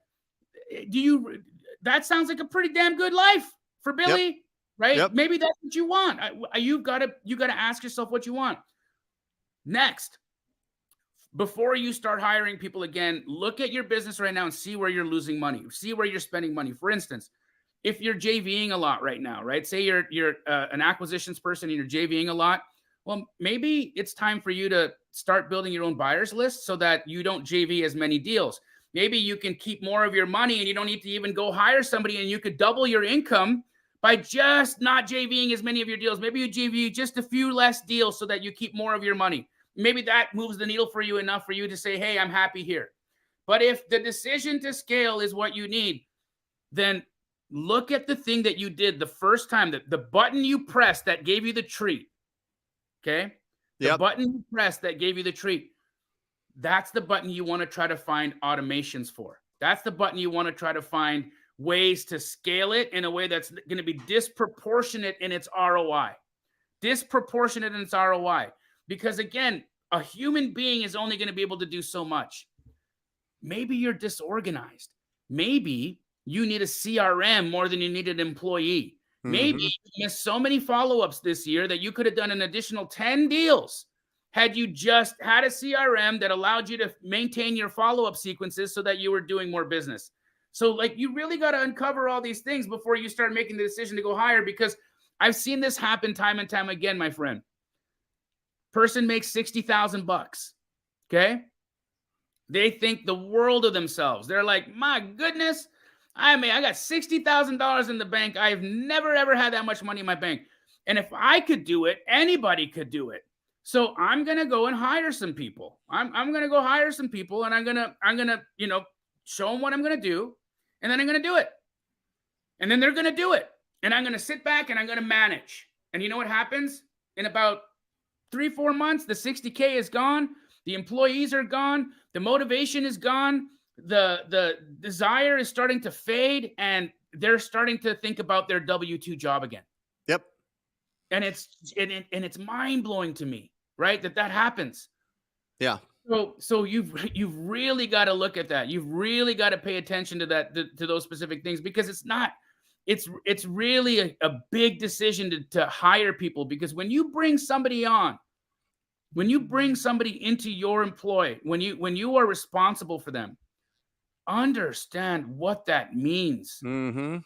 that sounds like a pretty damn good life for Billy, right? Yep. Maybe that's what you want. You got to ask yourself what you want. Next, before you start hiring people again, look at your business right now and see where you're losing money. See where you're spending money. For instance, if you're JVing a lot right now, right? Say you're an acquisitions person and you're JVing a lot. Well, maybe it's time for you to start building your own buyers list so that you don't JV as many deals. Maybe you can keep more of your money and you don't need to even go hire somebody, and you could double your income by just not JVing as many of your deals. Maybe you JV just a few less deals so that you keep more of your money. Maybe that moves the needle for you enough for you to say, hey, I'm happy here. But if the decision to scale is what you need, then look at the thing that you did the first time, the button you pressed that gave you the treat. Okay. The Yep. button you pressed that gave you the treat, that's the button you want to try to find automations for. That's the button you want to try to find ways to scale it in a way that's going to be disproportionate in its ROI. Disproportionate in its ROI. Because again, a human being is only going to be able to do so much. Maybe you're disorganized. Maybe you need a CRM more than you need an employee. Maybe you missed so many follow-ups this year that you could have done an additional 10 deals had you just had a CRM that allowed you to maintain your follow-up sequences so that you were doing more business. So like you really got to uncover all these things before you start making the decision to go hire, because I've seen this happen time and time again, my friend. Person makes $60,000. Okay. They think the world of themselves. They're like, my goodness, I got $60,000 in the bank. I've never, ever had that much money in my bank. And if I could do it, anybody could do it. So I'm going to go and hire some people. I'm going to go hire some people, and I'm going to, show them what I'm going to do. And then I'm going to do it. And then they're going to do it. And I'm going to sit back and I'm going to manage. And you know what happens? In about 3-4 months, the 60K is gone. The employees are gone. The motivation is gone. The desire is starting to fade, and they're starting to think about their W-2 job again. Yep. And it's mind-blowing to me, right? That happens. Yeah. So you've really got to look at that. You've really got to pay attention to that, to those specific things, because it's really a big decision to hire people, because when you bring somebody on, when you bring somebody into your employ, when you are responsible for them, understand what that means. Mm-hmm.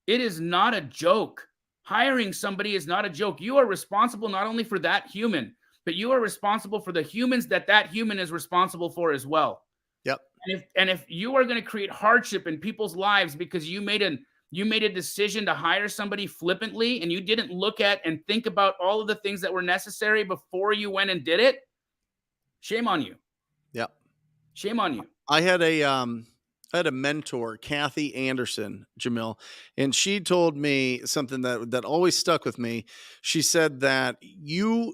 It is not a joke. Hiring somebody is not a joke. You are responsible not only for that human, but you are responsible for the humans that human is responsible for as well. Yep. And if you are going to create hardship in people's lives because you made a decision to hire somebody flippantly, and you didn't look at and think about all of the things that were necessary before you went and did it, shame on you. Yep. Shame on you. I had a mentor, Kathy Anderson, Jamil, and she told me something that always stuck with me. She said that you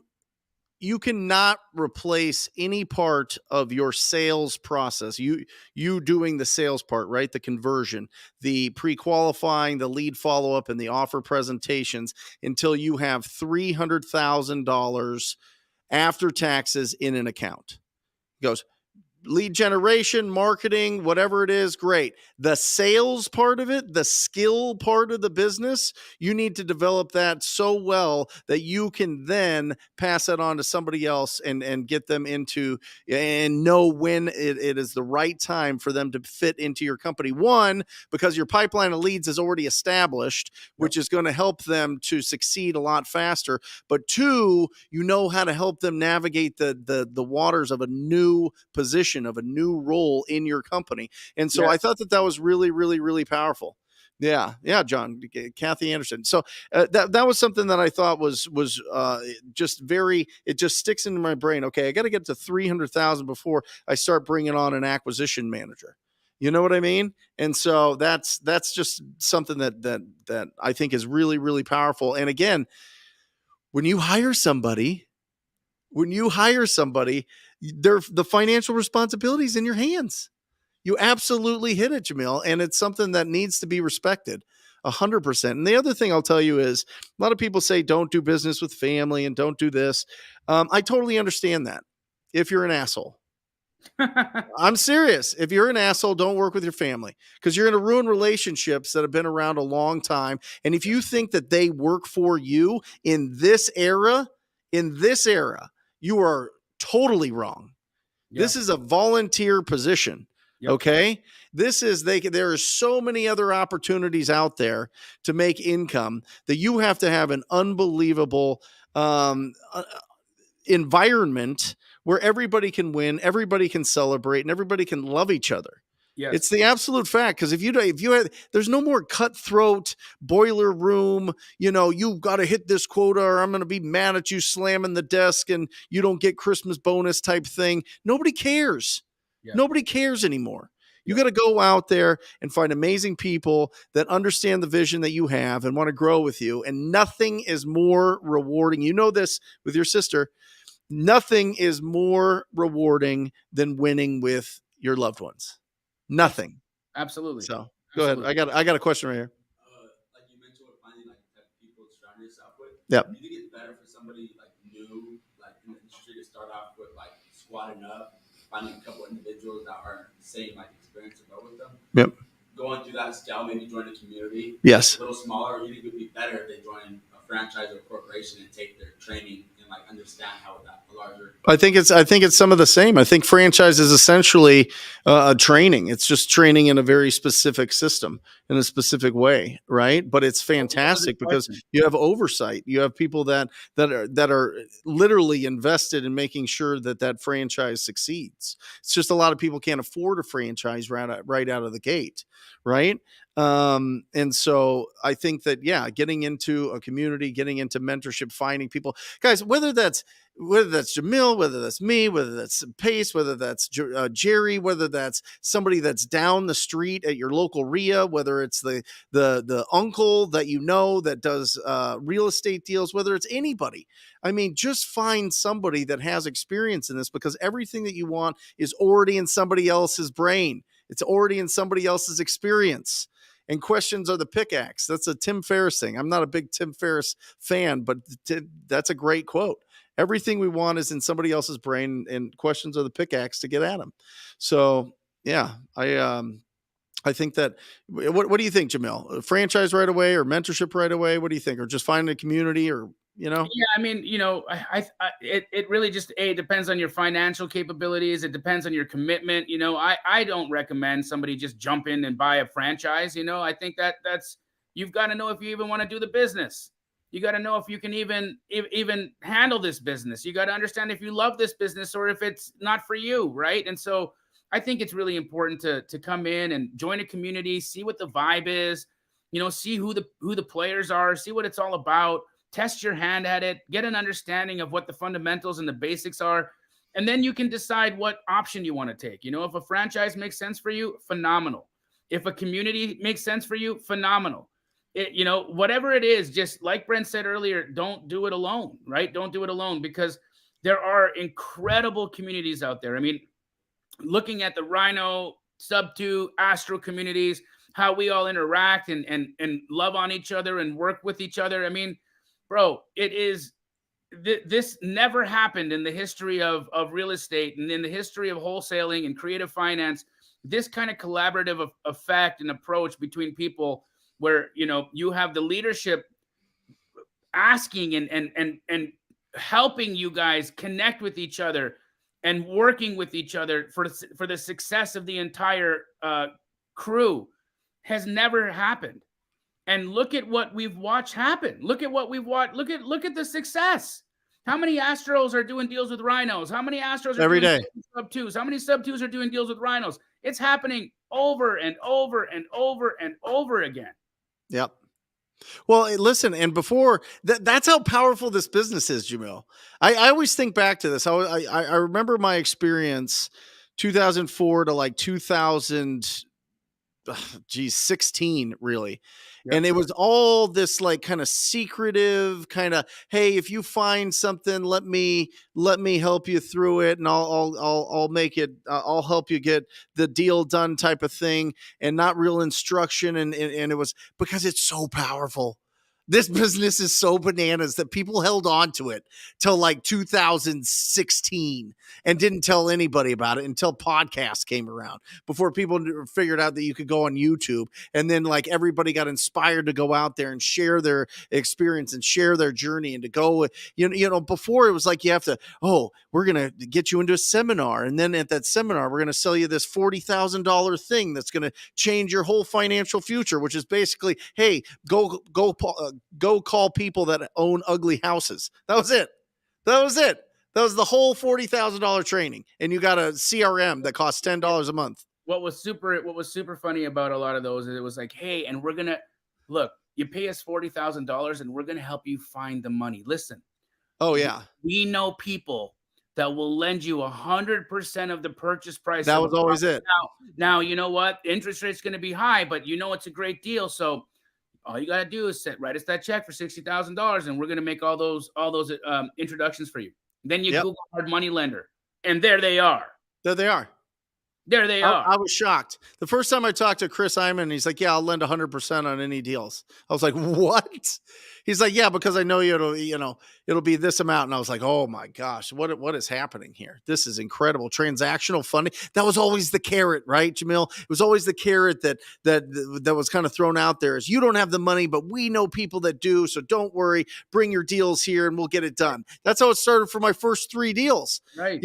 cannot replace any part of your sales process. You doing the sales part, right? The conversion, the pre-qualifying, the lead follow-up, and the offer presentations until you have $300,000 after taxes in an account. He goes, lead generation, marketing, whatever it is, great. The sales part of it, the skill part of the business, you need to develop that so well that you can then pass it on to somebody else and get them into and know when it is the right time for them to fit into your company. One, because your pipeline of leads is already established, which is going to help them to succeed a lot faster. But two, you know how to help them navigate the waters of a new position, of a new role in your company. And so I thought that was really, really, really powerful. Yeah, John, Kathy Anderson. So that was something that I thought was just very, it just sticks into my brain. Okay, I got to get to 300,000 before I start bringing on an acquisition manager. You know what I mean? And so that's just something that I think is really, really powerful. And again, when you hire somebody, the financial responsibility is in your hands. You absolutely hit it, Jamil. And it's something that needs to be respected 100%. And the other thing I'll tell you is a lot of people say, don't do business with family and don't do this. I totally understand that. If you're an asshole, I'm serious. If you're an asshole, don't work with your family, because you're going to ruin relationships that have been around a long time. And if you think that they work for you in this era, you are totally wrong. Yeah. This is a volunteer position. Yep. Okay. There are so many other opportunities out there to make income that you have to have an unbelievable environment where everybody can win, everybody can celebrate, and everybody can love each other. Yes. It's the absolute fact. Because if you had, there's no more cutthroat boiler room, you've got to hit this quota or I'm going to be mad at you slamming the desk and you don't get Christmas bonus type thing. Nobody cares. Yeah. Nobody cares anymore. You got to go out there and find amazing people that understand the vision that you have and want to grow with you. And nothing is more rewarding. You know this with your sister. nothing is more rewarding than winning with your loved ones. Nothing. Absolutely. So go ahead. I got a question right here. Like you mentioned, with finding like the type of people to surround yourself with. Yep. Do you think it's better for somebody like new, like in the industry, to start off with like squatting up, finding a couple individuals that are the same like experience to go with them? Yep. Going through that scale, maybe join a community. Yes. A little smaller, or you think it would be better if they join a franchise or a corporation and take their training and like understand how that larger. I think it's some of the same. I think franchise is essentially a training. It's just training in a very specific system, in a specific way, right? But it's fantastic because you have oversight. You have people that are literally invested in making sure that franchise succeeds. It's just a lot of people can't afford a franchise right out of the gate, right? And so I think that, yeah, getting into a community, getting into mentorship, finding people, guys, whether that's Jamil, whether that's me, whether that's Pace, whether that's Jerry, whether that's somebody that's down the street at your local RIA, whether it's the uncle that you know that does real estate deals, whether it's anybody. I mean, just find somebody that has experience in this, because everything that you want is already in somebody else's brain. It's already in somebody else's experience. And questions are the pickaxe. That's a Tim Ferriss thing. I'm not a big Tim Ferriss fan, but that's a great quote. Everything we want is in somebody else's brain, and questions are the pickaxe to get at them. So yeah, I think that. What do you think, Jamil? A franchise right away, or mentorship right away? What do you think? Or just find a community, or Yeah, I mean, it really just depends on your financial capabilities. It depends on your commitment. I don't recommend somebody just jump in and buy a franchise. I think that's you've got to know if you even want to do the business. You got to know if you can even handle this business. You got to understand if you love this business or if it's not for you, right? And so I think it's really important to come in and join a community, see what the vibe is, see who the players are, see what it's all about. Test your hand at it, get an understanding of what the fundamentals and the basics are, and then you can decide what option you want to take. If a franchise makes sense for you, phenomenal. If a community makes sense for you, phenomenal. Whatever it is, just like Brent said earlier, don't do it alone, right? Don't do it alone, because there are incredible communities out there. I mean, looking at the Rhino, Subto, Astro communities, how we all interact and love on each other and work with each other. I mean, bro, this never happened in the history of real estate and in the history of wholesaling and creative finance. This kind of collaborative effect and approach between people, where you have the leadership asking and helping you guys connect with each other and working with each other for the success of the entire crew, has never happened. And look at what we've watched happen. Look at what we've watched. Look at the success. How many Astros are doing deals with Rhinos? How many Astros are every doing day sub-twos? How many sub-twos are doing deals with Rhinos? It's happening over and over and over and over again. Yep. Well, listen, and before that's how powerful this business is, Jamil. I always think back to this. I remember my experience 2004 to like 2016, really. Yep. And it was all this like kind of secretive kind of, hey, if you find something, let me help you through it, and I'll make it, I'll help you get the deal done type of thing, and not real instruction. And it was because it's so powerful. This business is so bananas that people held on to it till like 2016 and didn't tell anybody about it until podcasts came around, before people figured out that you could go on YouTube. And then like everybody got inspired to go out there and share their experience and share their journey, and to go, before it was like, you have to, we're going to get you into a seminar. And then at that seminar, we're going to sell you this $40,000 thing that's going to change your whole financial future, which is basically, hey, go call people that own ugly houses. That was it. That was the whole $40,000 training. And you got a CRM that costs $10 a month. What was super funny about a lot of those is it was like, hey, and we're going to look, you pay us $40,000 and we're going to help you find the money. Listen. Oh yeah. We know people that will lend you 100% of the purchase price. That was always it. Now, you know what? Interest rate's going to be high, but it's a great deal. So all you got to do is write us that check for $60,000, and we're going to make all those introductions for you. Then you Yep. Google hard money lender, and there they are. There they are. There they are. I was shocked. The first time I talked to Chris Iman, he's like, yeah, I'll lend 100% on any deals. I was like, what? He's like, yeah, because I know it'll be this amount. And I was like, oh my gosh, what is happening here? This is incredible. Transactional funding. That was always the carrot, right, Jamil? It was always the carrot that was kind of thrown out there is you don't have the money, but we know people that do. So don't worry, bring your deals here and we'll get it done. That's how it started for my first 3 deals. Right.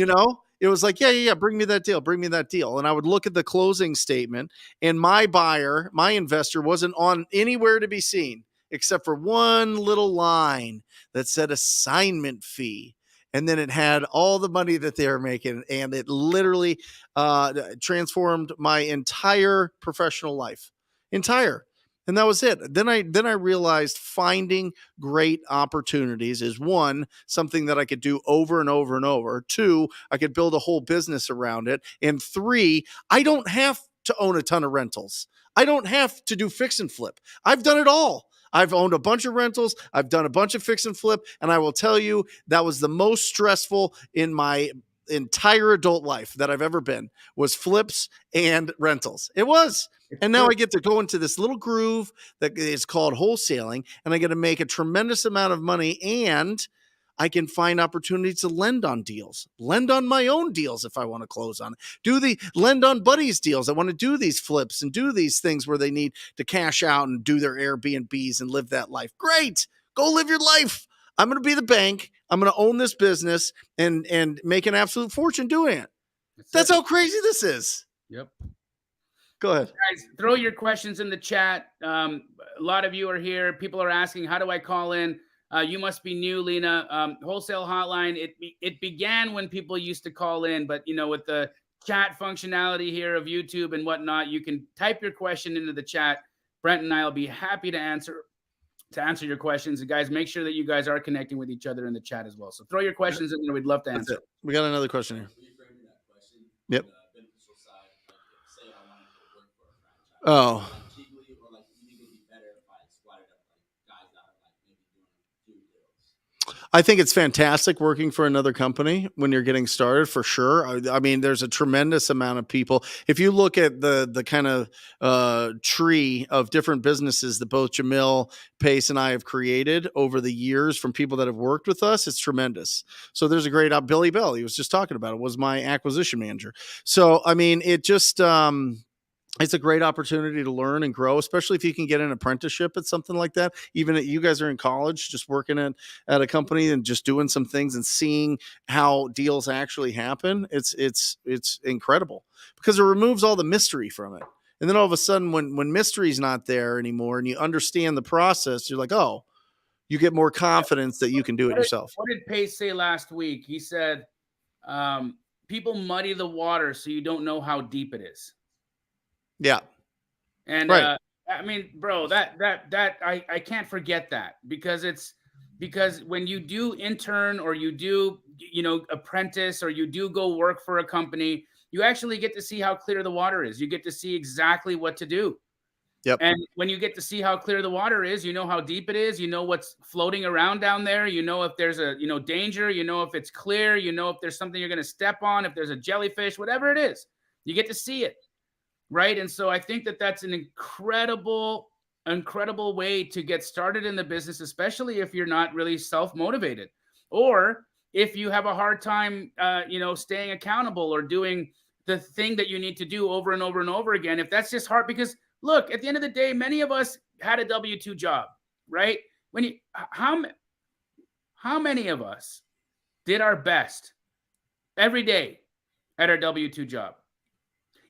It was like, yeah, bring me that deal. And I would look at the closing statement, and my investor wasn't on anywhere to be seen except for one little line that said assignment fee. And then it had all the money that they were making, and it literally transformed my entire professional life. And that was it. Then I realized finding great opportunities is 1, something that I could do over and over and over. 2, I could build a whole business around it. And 3, I don't have to own a ton of rentals. I don't have to do fix and flip. I've done it all. I've owned a bunch of rentals. I've done a bunch of fix and flip. And I will tell you, that was the most stressful in my entire adult life that I've ever been, was flips and rentals. It was. And now I get to go into this little groove that is called wholesaling, and I get to make a tremendous amount of money, and I can find opportunities to lend on deals, lend on my own deals if I want to close on it, lend on buddies deals. I want to do these flips and do these things where they need to cash out and do their Airbnbs and live that life. Great. Go live your life. I'm going to be the bank. I'm going to own this business and make an absolute fortune doing it. That's how crazy this is. Yep. Go ahead. Guys, throw your questions in the chat. A lot of you are here. People are asking, how do I call in? You must be new, Lena. Wholesale Hotline, it began when people used to call in, but with the chat functionality here of YouTube and whatnot, you can type your question into the chat. Brent and I will be happy to answer your questions. And guys, make sure that you guys are connecting with each other in the chat as well. So throw your questions in there. We'd love to answer. That's it. We got another question here. Yep. Oh. I think it's fantastic working for another company when you're getting started, for sure. I mean, there's a tremendous amount of people. If you look at the kind of tree of different businesses that both Jamil, Pace, and I have created over the years from people that have worked with us, it's tremendous. So there's a great Billy Bell, he was just talking about it, was my acquisition manager. So, I mean, it just... it's a great opportunity to learn and grow, especially if you can get an apprenticeship at something like that. Even if you guys are in college, just working at a company and just doing some things and seeing how deals actually happen. It's incredible because it removes all the mystery from it. And then all of a sudden, when mystery's not there anymore and you understand the process, you're like, oh, you get more confidence that you can do it yourself. What did Pace say last week? He said, people muddy the water so you don't know how deep it is. Yeah. And right. I mean, bro, that I can't forget that because when you do intern or you do, apprentice or you do go work for a company, you actually get to see how clear the water is. You get to see exactly what to do. Yep. And when you get to see how clear the water is, you know how deep it is, you know what's floating around down there, you know if there's a, danger, you know if it's clear, you know if there's something you're going to step on, if there's a jellyfish, whatever it is, you get to see it. Right. And so I think that that's an incredible way to get started in the business, especially if you're not really self-motivated or if you have a hard time, staying accountable or doing the thing that you need to do over and over and over again. If that's just hard, because look, at the end of the day, many of us had a W-2 job, right? How many of us did our best every day at our W-2 job?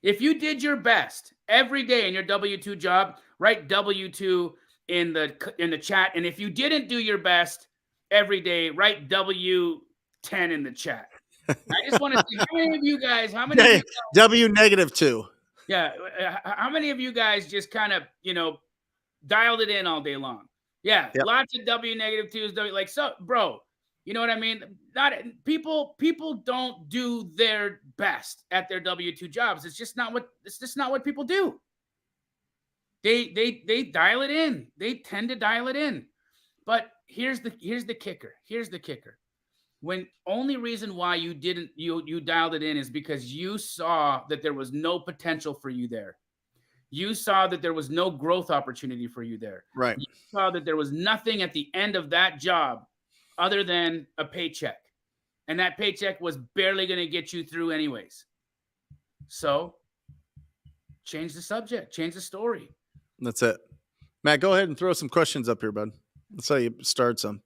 If you did your best every day in your W-2 job, write W-2 in the chat. And if you didn't do your best every day, write W-10 in the chat. I just want to see how many of you guys, W-2. Yeah. How many of you guys just kind of, dialed it in all day long? Yeah. Yep. Lots of W-2s. So, bro, you know what I mean? People don't do their best at their W-2 jobs. It's just not what people do. They dial it in. They tend to dial it in. But here's the kicker. when only reason why you didn't you dialed it in is because you saw that there was no potential for you there. You saw that there was no growth opportunity for you there. Right. You saw that there was nothing at the end of that job other than a paycheck. And that paycheck was barely going to get you through anyways. So change the subject, change the story. That's it. Matt, go ahead and throw some questions up here, bud. That's how you start some.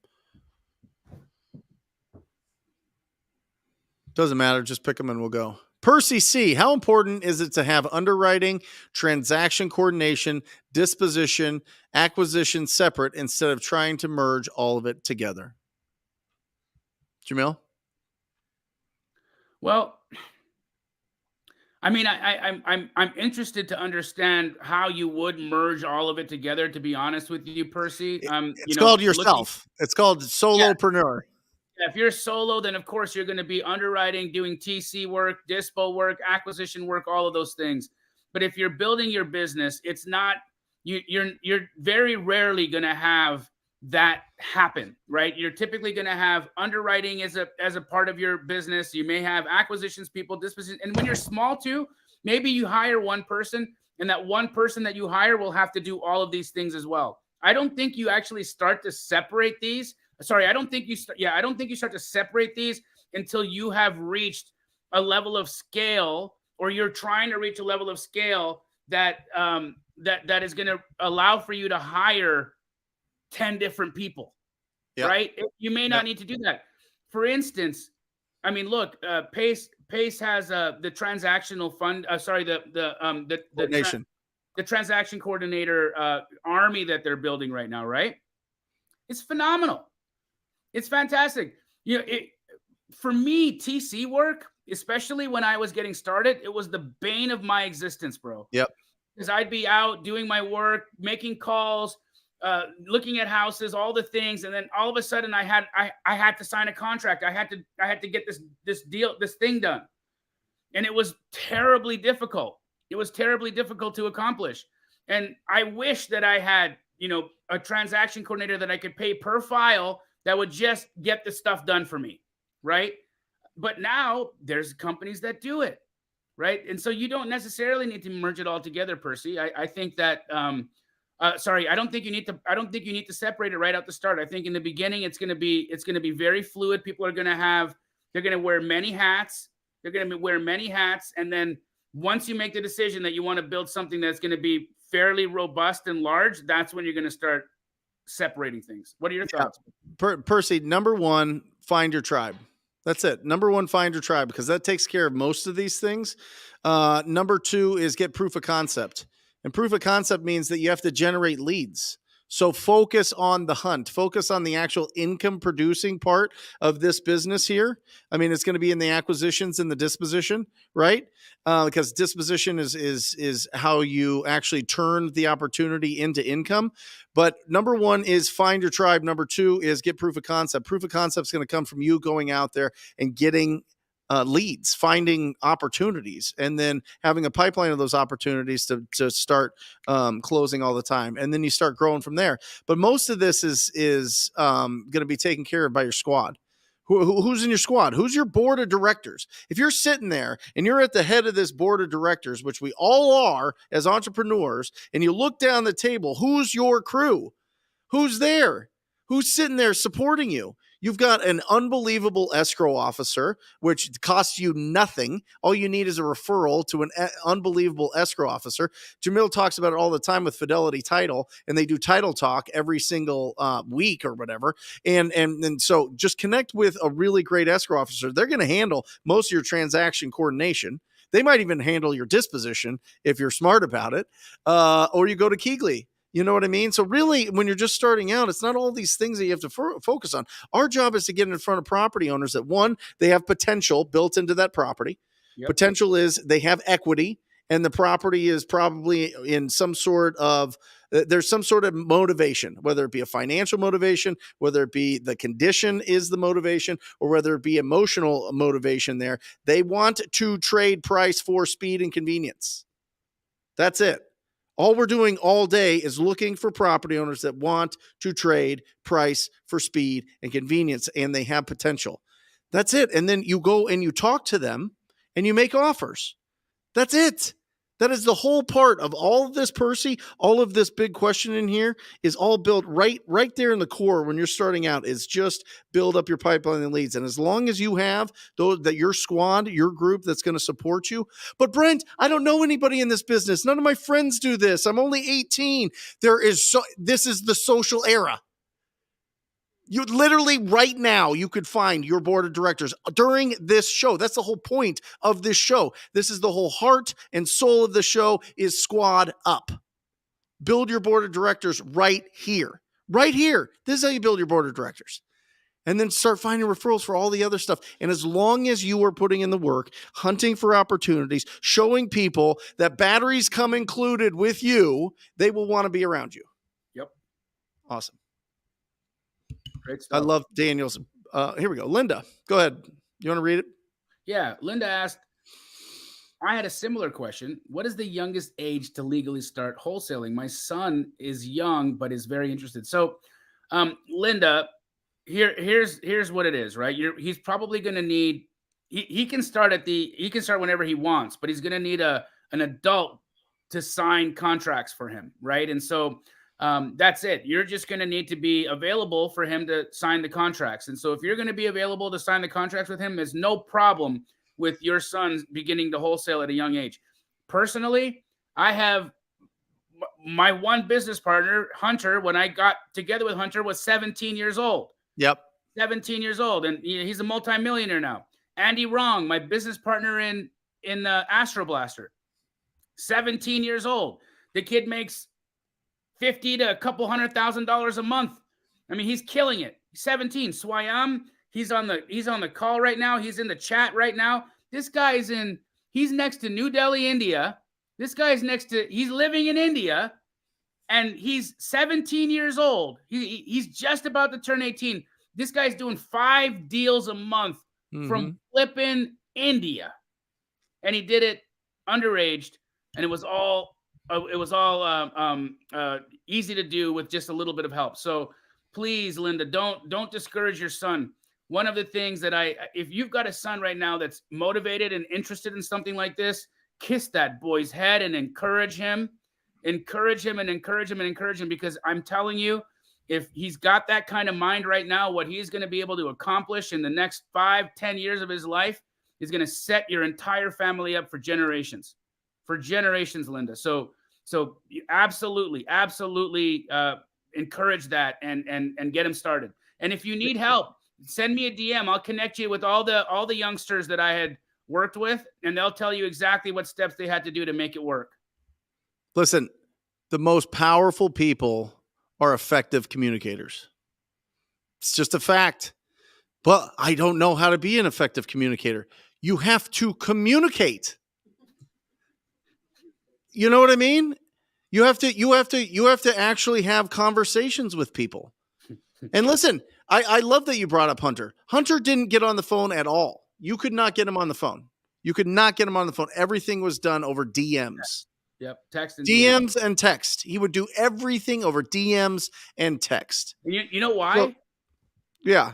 Doesn't matter. Just pick them and we'll go. Percy C, how important is it to have underwriting, transaction coordination, disposition, acquisition separate instead of trying to merge all of it together? Jamil? Well, I mean, I'm interested to understand how you would merge all of it together. To be honest with you, Percy, It's called yourself. It's called solopreneur. Yeah, if you're solo, then of course you're going to be underwriting, doing TC work, dispo work, acquisition work, all of those things. But if you're building your business, it's not you're very rarely going to have that happen, right? You're typically going to have underwriting as a part of your business. You may have acquisitions, people, disposition, and when you're small too, maybe you hire one person, and that one person that you hire will have to do all of these things as well. I don't think you actually start to separate these. Sorry, I don't think you start to separate these until you have reached a level of scale, or you're trying to reach a level of scale that that is going to allow for you to hire 10 different people, right? You may not need to do that. For instance, I mean, look, Pace has the transactional fund. The transaction coordinator army that they're building right now, right? It's phenomenal. It's fantastic. You know, for me, TC work, especially when I was getting started, it was the bane of my existence, bro. Yep. Because I'd be out doing my work, making calls, looking at houses, all the things, and then all of a sudden I had to sign a contract. I had to get this thing done, and it was terribly difficult. It was terribly difficult to accomplish, and I wish that I had a transaction coordinator that I could pay per file that would just get the stuff done for me, right? But now there's companies that do it, right? And so you don't necessarily need to merge it all together, Percy. I think that I don't think you need to separate it right out the start. I think in the beginning it's going to be very fluid. People are going to wear many hats. They're going to wear many hats, and then once you make the decision that you want to build something that's going to be fairly robust and large, that's when you're going to start separating things. What are your thoughts? Percy, number one, find your tribe. That's it. Number one, find your tribe, because that takes care of most of these things. Number two is get proof of concept. And proof of concept means that you have to generate leads. So focus on the hunt, focus on the actual income producing part of this business here. I mean, it's going to be in the acquisitions and the disposition, right? Because disposition is how you actually turn the opportunity into income. But number one is find your tribe. Number two is get proof of concept. Proof of concept is going to come from you going out there and getting leads, finding opportunities, and then having a pipeline of those opportunities to start closing all the time. And then you start growing from there. But most of this is going to be taken care of by your squad. Who's in your squad? Who's your board of directors? If you're sitting there and you're at the head of this board of directors, which we all are as entrepreneurs, and you look down the table, who's your crew? Who's there? Who's sitting there supporting you? You've got an unbelievable escrow officer, which costs you nothing. All you need is a referral to an unbelievable escrow officer. Jamil talks about it all the time with Fidelity Title, and they do title talk every single week or whatever. And so just connect with a really great escrow officer. They're going to handle most of your transaction coordination. They might even handle your disposition if you're smart about it. Or you go to Keegley. You know what I mean? So really, when you're just starting out, it's not all these things that you have to focus on. Our job is to get in front of property owners that, one, they have potential built into that property. Yep. Potential is they have equity, and the property is probably in some sort of, there's some sort of motivation, whether it be a financial motivation, whether it be the condition is the motivation, or whether it be emotional motivation there. They want to trade price for speed and convenience. That's it. All we're doing all day is looking for property owners that want to trade price for speed and convenience, and they have potential. That's it. And then you go and you talk to them and you make offers. That's it. That is the whole part of all of this, Percy. All of this big question in here is all built right there in the core when you're starting out, is just build up your pipeline and leads. And as long as you have those, that your squad, your group that's going to support you. But Brent, I don't know anybody in this business. None of my friends do this. I'm only 18. This is the social era. You literally right now, you could find your board of directors during this show. That's the whole point of this show. This is the whole heart and soul of the show, is squad up. Build your board of directors right here. Right here. This is how you build your board of directors. And then start finding referrals for all the other stuff. And as long as you are putting in the work, hunting for opportunities, showing people that batteries come included with you, they will want to be around you. Yep. Awesome. Great stuff. I love Daniels. Here we go. Linda, go ahead. You want to read it? Yeah. Linda asked, I had a similar question. What is the youngest age to legally start wholesaling? My son is young, but is very interested. So, Linda, here's what it is, right? He's probably going to need, he can start whenever he wants, but he's going to need an adult to sign contracts for him. Right. And so, that's it. You're just going to need to be available for him to sign the contracts. And so if you're going to be available to sign the contracts with him, there's no problem with your son beginning to wholesale at a young age. Personally, I have my one business partner, Hunter, when I got together with Hunter, was 17 years old. Yep. 17 years old. And he's a multimillionaire now. Andy Wrong, my business partner in the Astro Blaster, 17 years old. The kid makes $50,000 to a couple $100,000 a month. I mean, he's killing it. He's 17. Swayam, he's on the call right now. He's in the chat right now. This guy's he's next to New Delhi, India. This guy's he's living in India, and he's 17 years old. He's just about to turn 18. This guy's doing 5 deals a month from flipping India. And he did it underaged, and it was all easy to do with just a little bit of help. So please, Linda, don't discourage your son. One of the things that if you've got a son right now that's motivated and interested in something like this, kiss that boy's head and encourage him, because I'm telling you, if he's got that kind of mind right now, what he's going to be able to accomplish in the next 5-10 years of his life is going to set your entire family up for generations. Linda. So you absolutely encourage that and get him started. And if you need help, send me a DM. I'll connect you with all the youngsters that I had worked with, and they'll tell you exactly what steps they had to do to make it work. Listen, the most powerful people are effective communicators. It's just a fact. But I don't know how to be an effective communicator. You have to communicate. You know what I mean? You have to actually have conversations with people. And listen, I love that you brought up Hunter. Hunter didn't get on the phone at all. You could not get him on the phone. Everything was done over DMs. Yep. Text and DMs and text. He would do everything over DMs and text. You know why? So, yeah.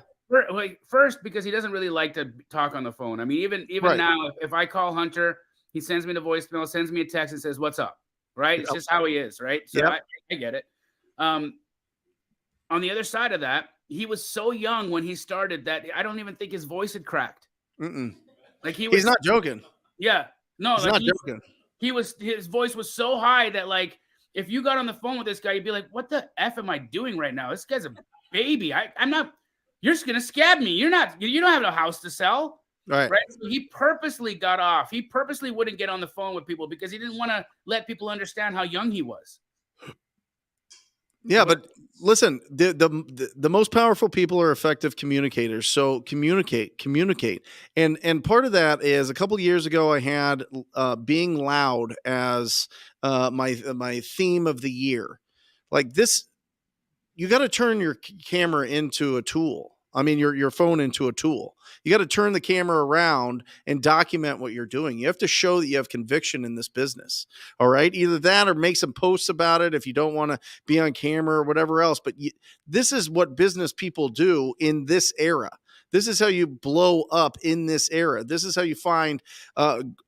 First, because he doesn't really like to talk on the phone. I mean, even right now, if I call Hunter, he sends me the voicemail, sends me a text, and says, "What's up?" Right? It's just how he is, right? So yep. I get it. On the other side of that, he was so young when he started that I don't even think his voice had cracked. Like he's not joking. Yeah, no, he's not joking. His voice was so high that like if you got on the phone with this guy, you'd be like, "What the F am I doing right now? This guy's a baby. I'm not. You're just gonna scab me. You don't have a house to sell." Right. So he purposely got off. He purposely wouldn't get on the phone with people because he didn't want to let people understand how young he was. Yeah, but listen, the most powerful people are effective communicators. So communicate. And part of that is a couple of years ago, I had being loud as my theme of the year. Like this, you got to turn your camera into a tool. I mean, your phone into a tool. You got to turn the camera around and document what you're doing. You have to show that you have conviction in this business. All right. Either that or make some posts about it if you don't want to be on camera or whatever else. But this is what business people do in this era. This is how you blow up in this era. This is how you find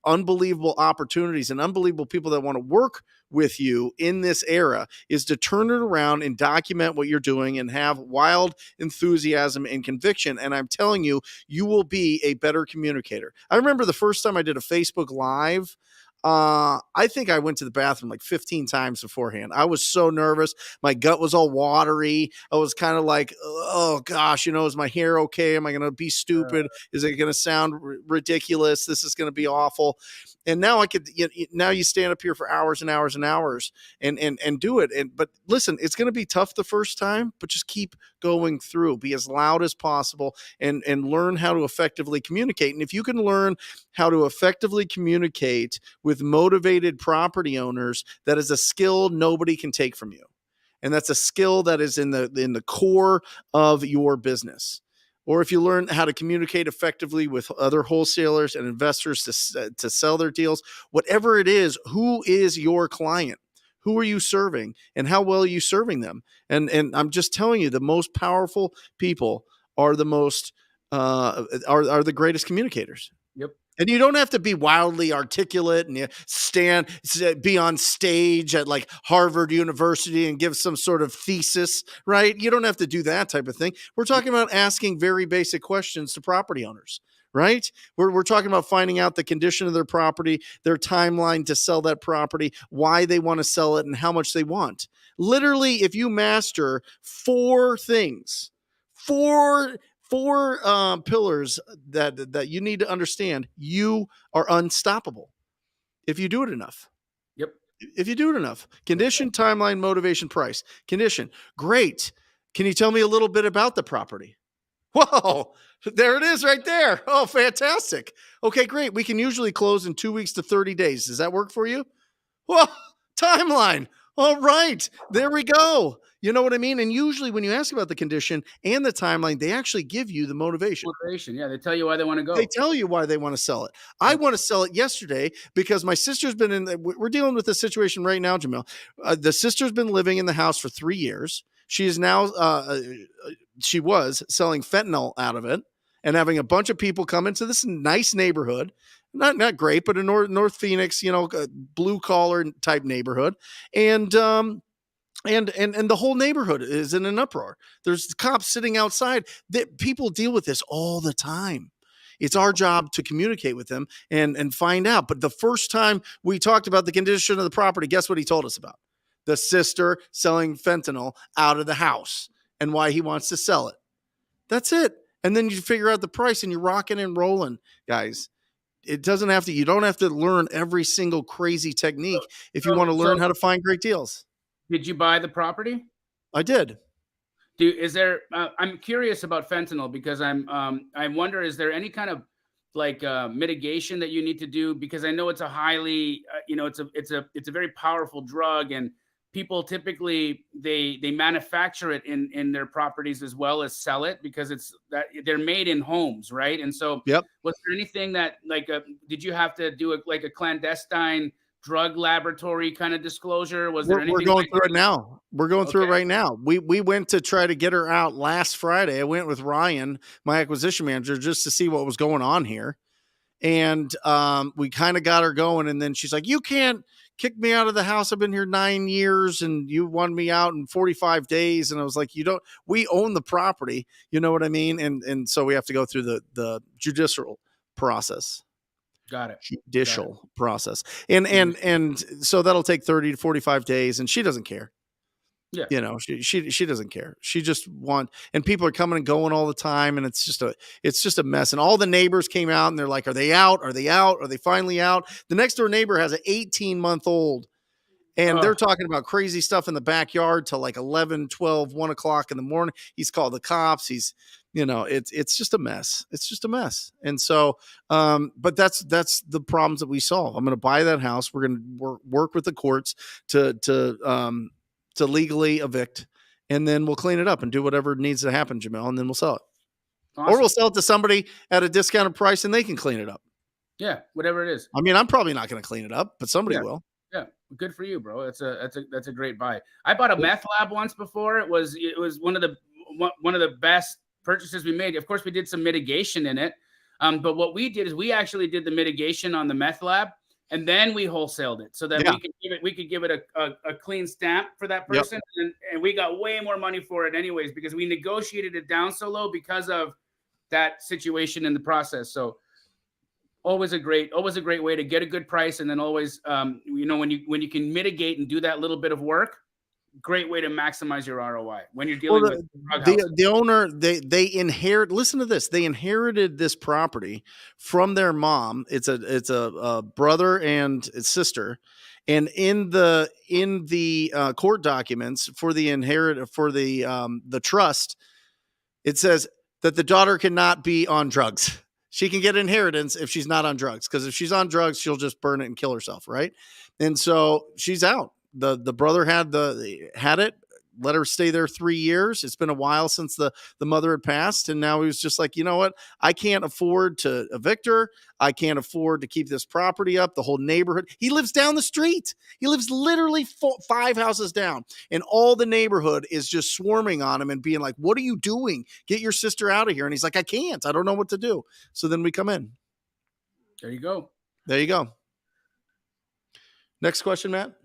unbelievable opportunities and unbelievable people that want to work with you in this era, is to turn it around and document what you're doing and have wild enthusiasm and conviction. And I'm telling you, you will be a better communicator. I remember the first time I did a Facebook Live, I think I went to the bathroom like 15 times beforehand. I was so nervous. My gut was all watery. I was kind of like, oh gosh, is my hair okay? Am I going to be stupid? Is it going to sound ridiculous? This is going to be awful. And now now you stand up here for hours and hours and hours and do it. But listen, it's going to be tough the first time, but just keep going through, be as loud as possible and learn how to effectively communicate. And if you can learn how to effectively communicate with motivated property owners, that is a skill nobody can take from you. And that's a skill that is in the core of your business. Or if you learn how to communicate effectively with other wholesalers and investors to sell their deals, whatever it is, who is your client? Who are you serving, and how well are you serving them? And I'm just telling you, the most powerful people are the most are the greatest communicators. Yep. And you don't have to be wildly articulate and be on stage at like Harvard University and give some sort of thesis, right? You don't have to do that type of thing. We're talking about asking very basic questions to property owners, right? We're talking about finding out the condition of their property, their timeline to sell that property, why they want to sell it, and how much they want. Literally, if you master four things, four pillars that you need to understand, you are unstoppable if you do it enough. Yep. If you do it enough. Condition, timeline, motivation, price. Condition. Great. Can you tell me a little bit about the property? Whoa, there it is right there. Oh, fantastic. Okay, great. We can usually close in 2 weeks to 30 days. Does that work for you? Whoa, timeline. All right, there we go. You know what I mean? And usually when you ask about the condition and the timeline, they actually give you the motivation. Yeah, they tell you why they want to go. They tell you why they want to sell it. I want to sell it yesterday because my sister's been we're dealing with this situation right now, Jamil. The sister's been living in the house for 3 years. She is now, she was selling fentanyl out of it and having a bunch of people come into this nice neighborhood. Not great, but a North Phoenix, blue collar type neighborhood. And the whole neighborhood is in an uproar. There's cops sitting outside. People deal with this all the time. It's our job to communicate with them and find out. But the first time we talked about the condition of the property, guess what he told us about? The sister selling fentanyl out of the house and why he wants to sell it. That's it. And then you figure out the price and you're rocking and rolling, guys. You don't have to learn every single crazy technique if you want to learn how to find great deals. Did you buy the property? I did. I'm curious about fentanyl because I wonder, is there any kind of like mitigation that you need to do? Because I know it's a highly, it's a very powerful drug, and people typically they manufacture it in their properties as well as sell it because they're made in homes, right? And so, yep. Was there anything that did you have to do a clandestine drug laboratory kind of disclosure? Was there anything? We're going through it now. We're going through it right now. We went to try to get her out last Friday. I went with Ryan, my acquisition manager, just to see what was going on here. And we kind of got her going. And then she's like, you can't kick me out of the house. I've been here 9 years and you want me out in 45 days. And I was like, we own the property. You know what I mean? And so we have to go through the judicial process. Got it. Judicial process. And so that'll take 30 to 45 days. And she doesn't care. Yeah. She doesn't care. She just and people are coming and going all the time. And it's just a mess. And all the neighbors came out and they're like, are they out? Are they out? Are they finally out? The next door neighbor has an 18-month-old and they're talking about crazy stuff in the backyard till like 11, 12, 1 o'clock in the morning. He's called the cops. It's just a mess. It's just a mess. And so, but that's the problems that we solve. I'm going to buy that house. We're going to work with the courts to legally evict, and then we'll clean it up and do whatever needs to happen, Jamil, and then we'll sell it. Awesome. Or we'll sell it to somebody at a discounted price and they can clean it up. Yeah. Whatever it is. I mean, I'm probably not going to clean it up, but somebody will. Yeah. Good for you, bro. That's a great buy. I bought a meth lab once before. It was one of the best purchases we made, of course, we did some mitigation in it. But what we did is we actually did the mitigation on the meth lab, and then we wholesaled it so that we could give it a clean stamp for that person. And we got way more money for it anyways, because we negotiated it down so low because of that situation in the process. So always a great way to get a good price. And then always, when you can mitigate and do that little bit of work, great way to maximize your ROI when you're dealing with the owner. They inherit. Listen to this. They inherited this property from their mom. It's a brother and a sister, and in the court documents for the trust, it says that the daughter cannot be on drugs. She can get inheritance if she's not on drugs, because if she's on drugs, she'll just burn it and kill herself, right? And so she's out. The brother had it, let her stay there 3 years. It's been a while since the mother had passed. And now he was just like, you know what? I can't afford to evict her. I can't afford to keep this property up. The whole neighborhood. He lives down the street. He lives literally 5 houses down. And all the neighborhood is just swarming on him and being like, what are you doing? Get your sister out of here. And he's like, I can't. I don't know what to do. So then we come in. There you go. There you go. Next question, Matt.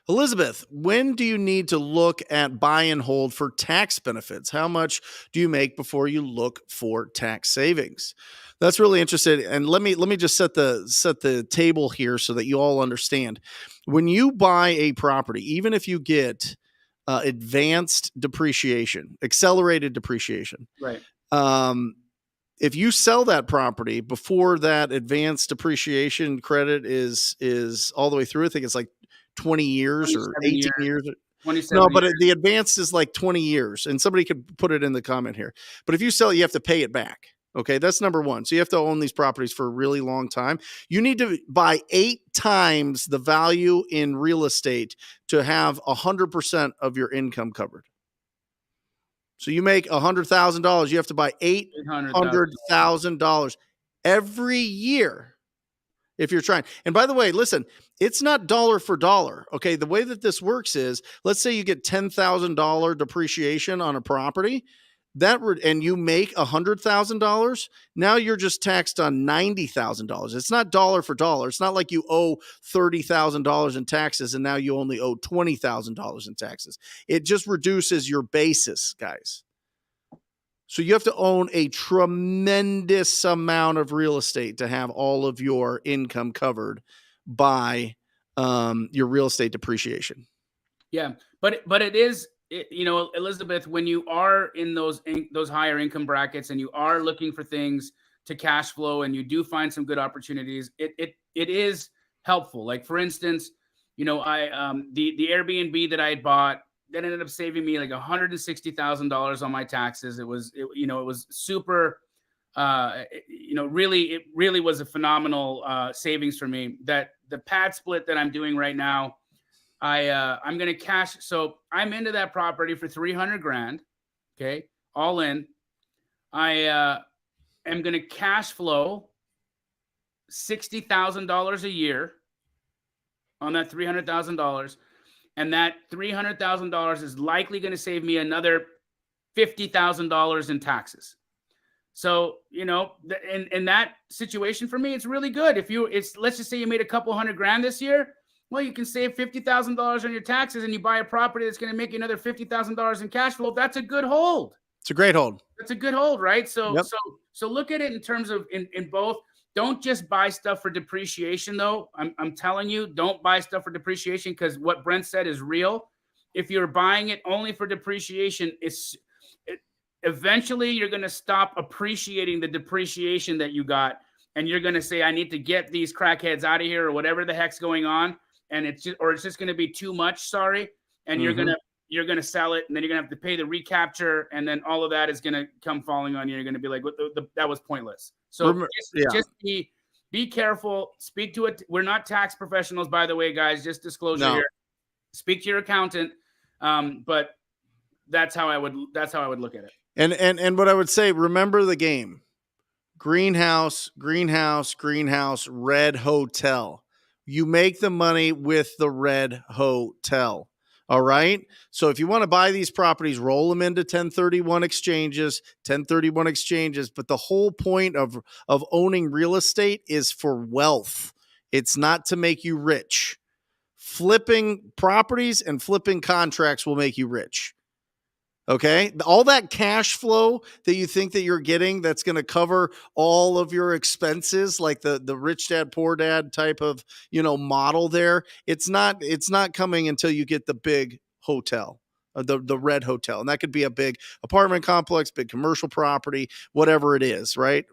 Elizabeth, when do you need to look at buy and hold for tax benefits? How much do you make before you look for tax savings? That's really interesting. And let me just set the table here so that you all understand. When you buy a property, even if you get advanced depreciation, accelerated depreciation, right? If you sell that property before that advanced depreciation credit is all the way through, I think it's like 20 years or 18 years. No, but the advanced is like 20 years. And somebody could put it in the comment here. But if you sell it, you have to pay it back. Okay, that's number one. So you have to own these properties for a really long time. You need to buy 8 times the value in real estate to have 100% of your income covered. So you make $100,000, you have to buy $800,000 every year if you're trying. And by the way, listen, it's not dollar for dollar. Okay, the way that this works is, let's say you get $10,000 depreciation on a property, and you make $100,000. Now you're just taxed on $90,000. It's not dollar for dollar. It's not like you owe $30,000 in taxes and now you only owe $20,000 in taxes. It just reduces your basis, guys. So you have to own a tremendous amount of real estate to have all of your income covered by your real estate depreciation. Yeah, but it is. Elizabeth, when you are in those higher income brackets and you are looking for things to cash flow and you do find some good opportunities, it is helpful. Like, for instance, I the Airbnb that I had bought, that ended up saving me like $160,000 on my taxes. It was super, it really was a phenomenal savings for me. That the pad split that I'm doing right now, I'm going to cash. So I'm into that property for $300,000. Okay. All in. I am going to cash flow $60,000 a year on that $300,000. And that $300,000 is likely going to save me another $50,000 in taxes. So, in that situation for me, it's really good. Let's just say you made a couple $100,000 this year. Well, you can save $50,000 on your taxes and you buy a property that's going to make you another $50,000 in cash flow. That's a good hold. It's a great hold. That's a good hold, right? So, yep. so look at it in terms of in both. Don't just buy stuff for depreciation, though. I'm telling you, don't buy stuff for depreciation, because what Brent said is real. If you're buying it only for depreciation, eventually you're going to stop appreciating the depreciation that you got, and you're going to say, I need to get these crackheads out of here, or whatever the heck's going on. And it's just going to be too much. Sorry. And you're going to sell it, and then you're going to have to pay the recapture. And then all of that is going to come falling on you. You're going to be like, that was pointless. So just be careful. Speak to it. We're not tax professionals, by the way, guys, just disclosure here. Speak to your accountant. But that's how I would look at it. And what I would say, remember the game: greenhouse, greenhouse, greenhouse, red hotel. You make the money with the red hotel. All right. So if you want to buy these properties, roll them into 1031 exchanges, 1031 exchanges. But the whole point of owning real estate is for wealth. It's not to make you rich. Flipping properties and flipping contracts will make you rich. Okay. All that cash flow that you think that you're getting, that's going to cover all of your expenses, like the rich dad, poor dad type of, model there. It's not coming until you get the big hotel, the red hotel. And that could be a big apartment complex, big commercial property, whatever it is, right?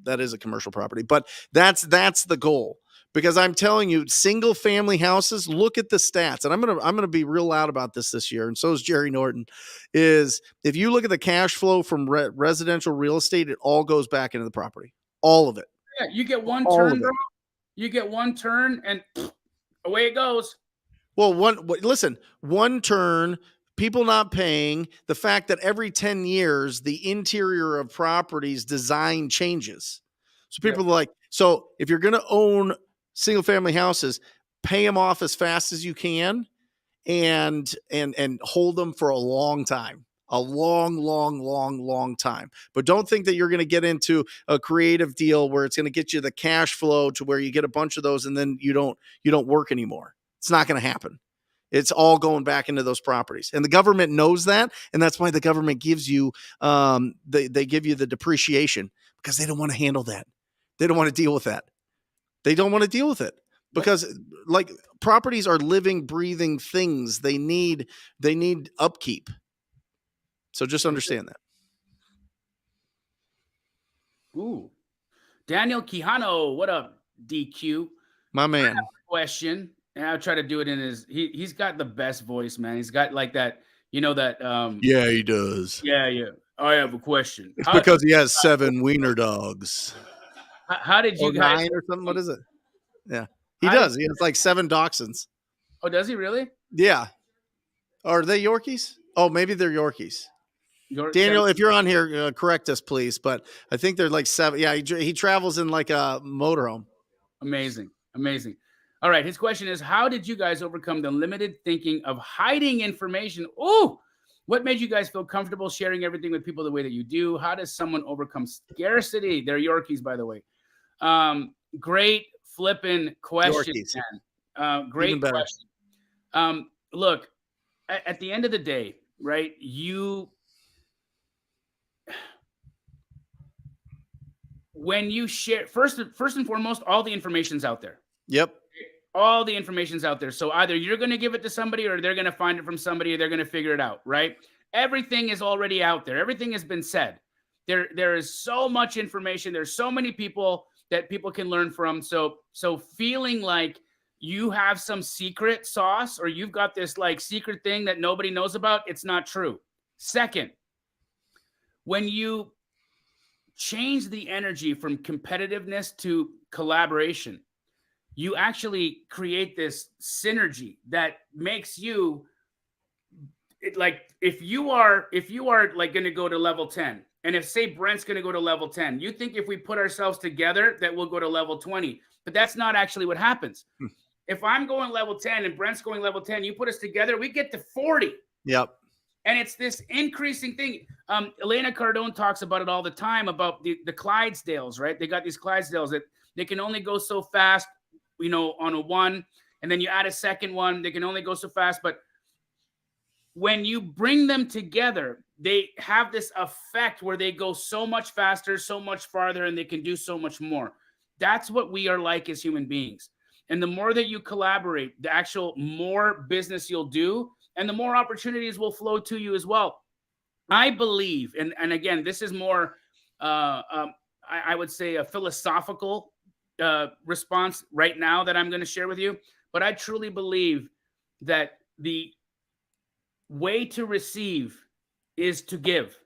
That is a commercial property, but that's the goal. Because I'm telling you, single family houses, look at the stats. And I'm going to be real loud about this year. And so is Jerry Norton, is if you look at the cash flow from residential real estate, it all goes back into the property. All of it. Yeah, you get one turn, bro. You get one turn and away it goes. Well, one turn, people not paying, the fact that every 10 years, the interior of properties design changes. So people are like, so if you're going to own single family houses, pay them off as fast as you can and hold them for a long time, a long time. But don't think that you're going to get into a creative deal where it's going to get you the cash flow to where you get a bunch of those and then you don't work anymore. It's not going to happen. It's all going back into those properties. And the government knows that. And that's why the government gives you, they give you the depreciation, because they don't want to handle that. They don't want to deal with that. They don't want to deal with it because like properties are living, breathing things. They need upkeep. So just understand that. Ooh, Daniel Quijano, what up, DQ? My man. Question, and I'll try to do it in his. He's got the best voice, man. He's got like that, that. Yeah, he does. Yeah. I have a question. It's because he has 7 wiener dogs. How did you guys? 9 or something? What is it? Yeah, he does. He has like 7 dachshunds. Oh, does he really? Yeah. Are they Yorkies? Oh, maybe they're Yorkies. Daniel, if you're on here, correct us, please. But I think they're like 7. Yeah, he travels in like a motorhome. Amazing. All right. His question is, how did you guys overcome the limited thinking of hiding information? Ooh, what made you guys feel comfortable sharing everything with people the way that you do? How does someone overcome scarcity? They're Yorkies, by the way. Great flipping question. Great question. Look, at the end of the day, right? When you share, first and foremost, all the information's out there. Yep. All the information's out there. So either you're going to give it to somebody or they're going to find it from somebody or they're going to figure it out, right? Everything is already out there. Everything has been said. There is so much information. There's so many people that people can learn from. So feeling like you have some secret sauce or you've got this like secret thing that nobody knows about, it's not true. Second, when you change the energy from competitiveness to collaboration, you actually create this synergy that makes you like, if you are like going to go to level 10, and if say Brent's going to go to level 10, you think if we put ourselves together that we'll go to level 20, but that's not actually what happens. If I'm going level 10 and Brent's going level 10, you put us together, we get to 40. Yep. And it's this increasing thing. Elena Cardone talks about it all the time about the Clydesdales, right? They got these Clydesdales that they can only go so fast, on a 1, and then you add a second one, they can only go so fast. But when you bring them together, they have this effect where they go so much faster, so much farther, and they can do so much more. That's what we are like as human beings. And the more that you collaborate, the actual more business you'll do, and the more opportunities will flow to you as well. I believe, and again, this is more, I would say, a philosophical response right now that I'm going to share with you. But I truly believe that the way to receive is to give.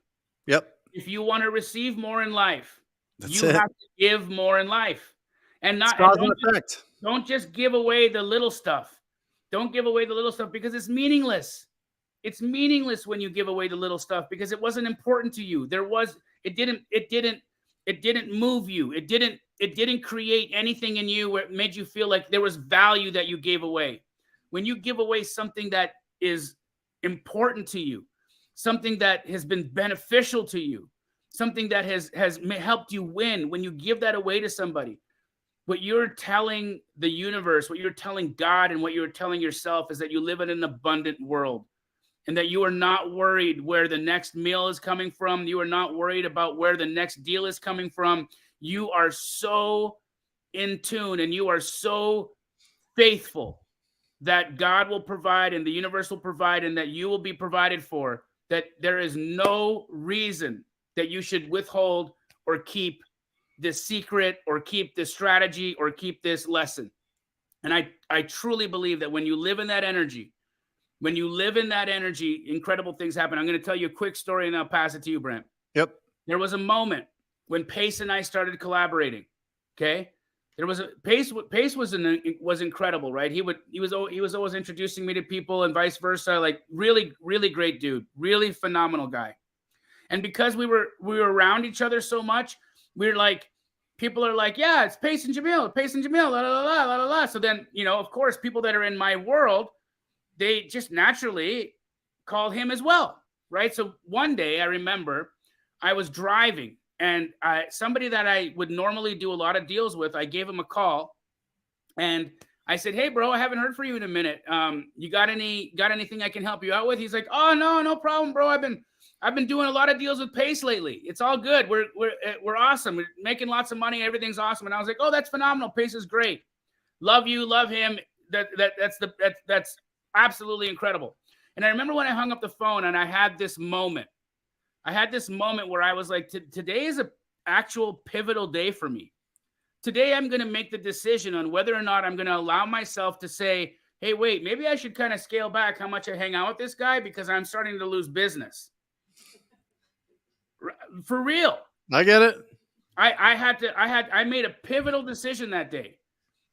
Yep. If you want to receive more in life, That's you it. have to give more in life. And don't just give away the little stuff. Don't give away the little stuff because it's meaningless. It's meaningless when you give away the little stuff because it wasn't important to you. It didn't move you. It didn't create anything in you where it made you feel like there was value that you gave away. When you give away something that is important to you, something that has been beneficial to you, something that has helped you win, when you give that away to somebody, what you're telling the universe, what you're telling God, and what you're telling yourself is that you live in an abundant world, and that you are not worried where the next meal is coming from. You are not worried about where the next deal is coming from. You are so in tune and you are so faithful that God will provide and the universe will provide and that you will be provided for, that there is no reason that you should withhold or keep this secret or keep this strategy or keep this lesson. And I truly believe that when you live in that energy, incredible things happen. I'm going to tell you a quick story and I'll pass it to you, Brent. Yep. There was a moment when Pace and I started collaborating. Okay. There was a Pace was incredible, right? He was always introducing me to people and vice versa. Like really, really great dude, really phenomenal guy. And because we were around each other so much, we're like, people are like, yeah, it's Pace and Jamil, la la la la la la. So then, of course, people that are in my world, they just naturally call him as well, right? So one day I remember I was driving and somebody that I would normally do a lot of deals with, I gave him a call and I said, hey, bro, I haven't heard from you in a minute. You got anything I can help you out with? He's like, oh, no problem, bro. I've been doing a lot of deals with Pace lately. It's all good. We're awesome. We're making lots of money. Everything's awesome. And I was like, oh, that's phenomenal. Pace is great. Love you. Love him. That's absolutely incredible. And I remember when I hung up the phone and I had this moment where I was like, today is an actual pivotal day for me. Today, I'm going to make the decision on whether or not I'm going to allow myself to say, hey, wait, maybe I should kind of scale back how much I hang out with this guy because I'm starting to lose business. For real. I get it. I made a pivotal decision that day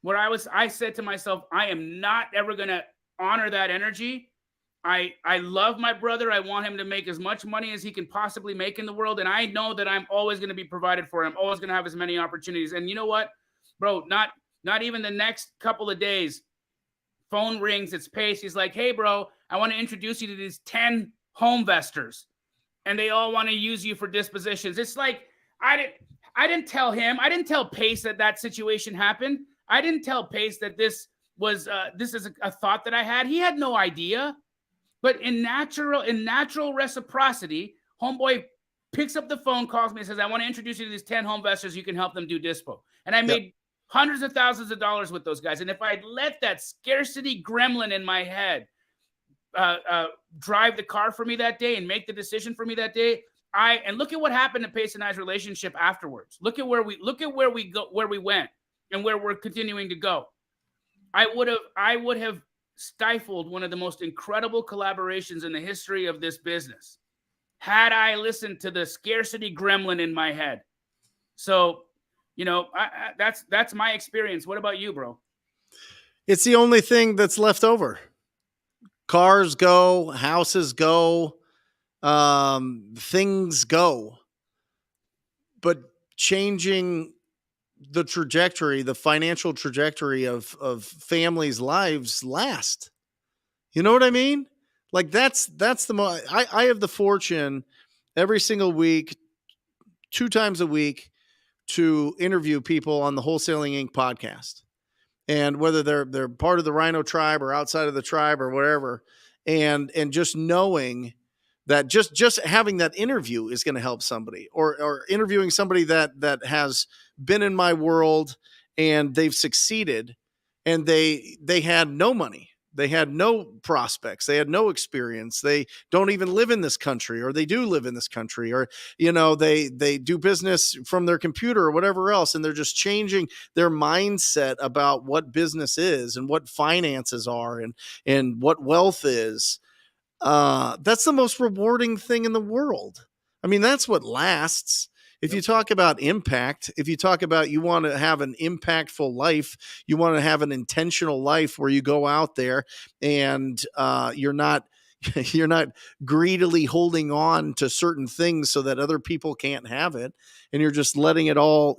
where I said to myself, I am not ever going to honor that energy. I love my brother. I want him to make as much money as he can possibly make in the world. And I know that I'm always going to be provided for. I'm always going to have as many opportunities. And you know what, bro, not even the next couple of days, phone rings, it's Pace. He's like, hey, bro, I want to introduce you to these 10 home investors. And they all want to use you for dispositions. It's like, I didn't tell him. I didn't tell Pace that situation happened. I didn't tell Pace that this is a thought that I had. He had no idea. But in natural reciprocity, homeboy picks up the phone, calls me and says, I want to introduce you to these 10 home investors. You can help them do dispo. And I made hundreds of thousands of dollars with those guys. And if I had let that scarcity gremlin in my head drive the car for me that day and make the decision for me that day, and look at what happened to Pace and I's relationship afterwards. Look at where we went and where we're continuing to go. I would have stifled one of the most incredible collaborations in the history of this business had I listened to the scarcity gremlin in my head. So, that's my experience. What about you, bro? It's the only thing that's left over. Cars go, houses go, things go, but changing the trajectory, the financial trajectory of families' lives last. You know what I mean? Like that's I have the fortune every single week, 2 times a week, to interview people on the Wholesaling Inc. podcast. And whether they're part of the Rhino Tribe or outside of the tribe or whatever, and just knowing that just having that interview is going to help somebody, or interviewing somebody that has been in my world and they've succeeded and they had no money. They had no prospects. They had no experience. They don't even live in this country, or they do live in this country, or, they do business from their computer or whatever else. And they're just changing their mindset about what business is and what finances are and what wealth is. That's the most rewarding thing in the world. I mean, that's what lasts. If you talk about impact, if you talk about you want to have an impactful life, you want to have an intentional life where you go out there and you're not You're not greedily holding on to certain things so that other people can't have it. And you're just letting it all,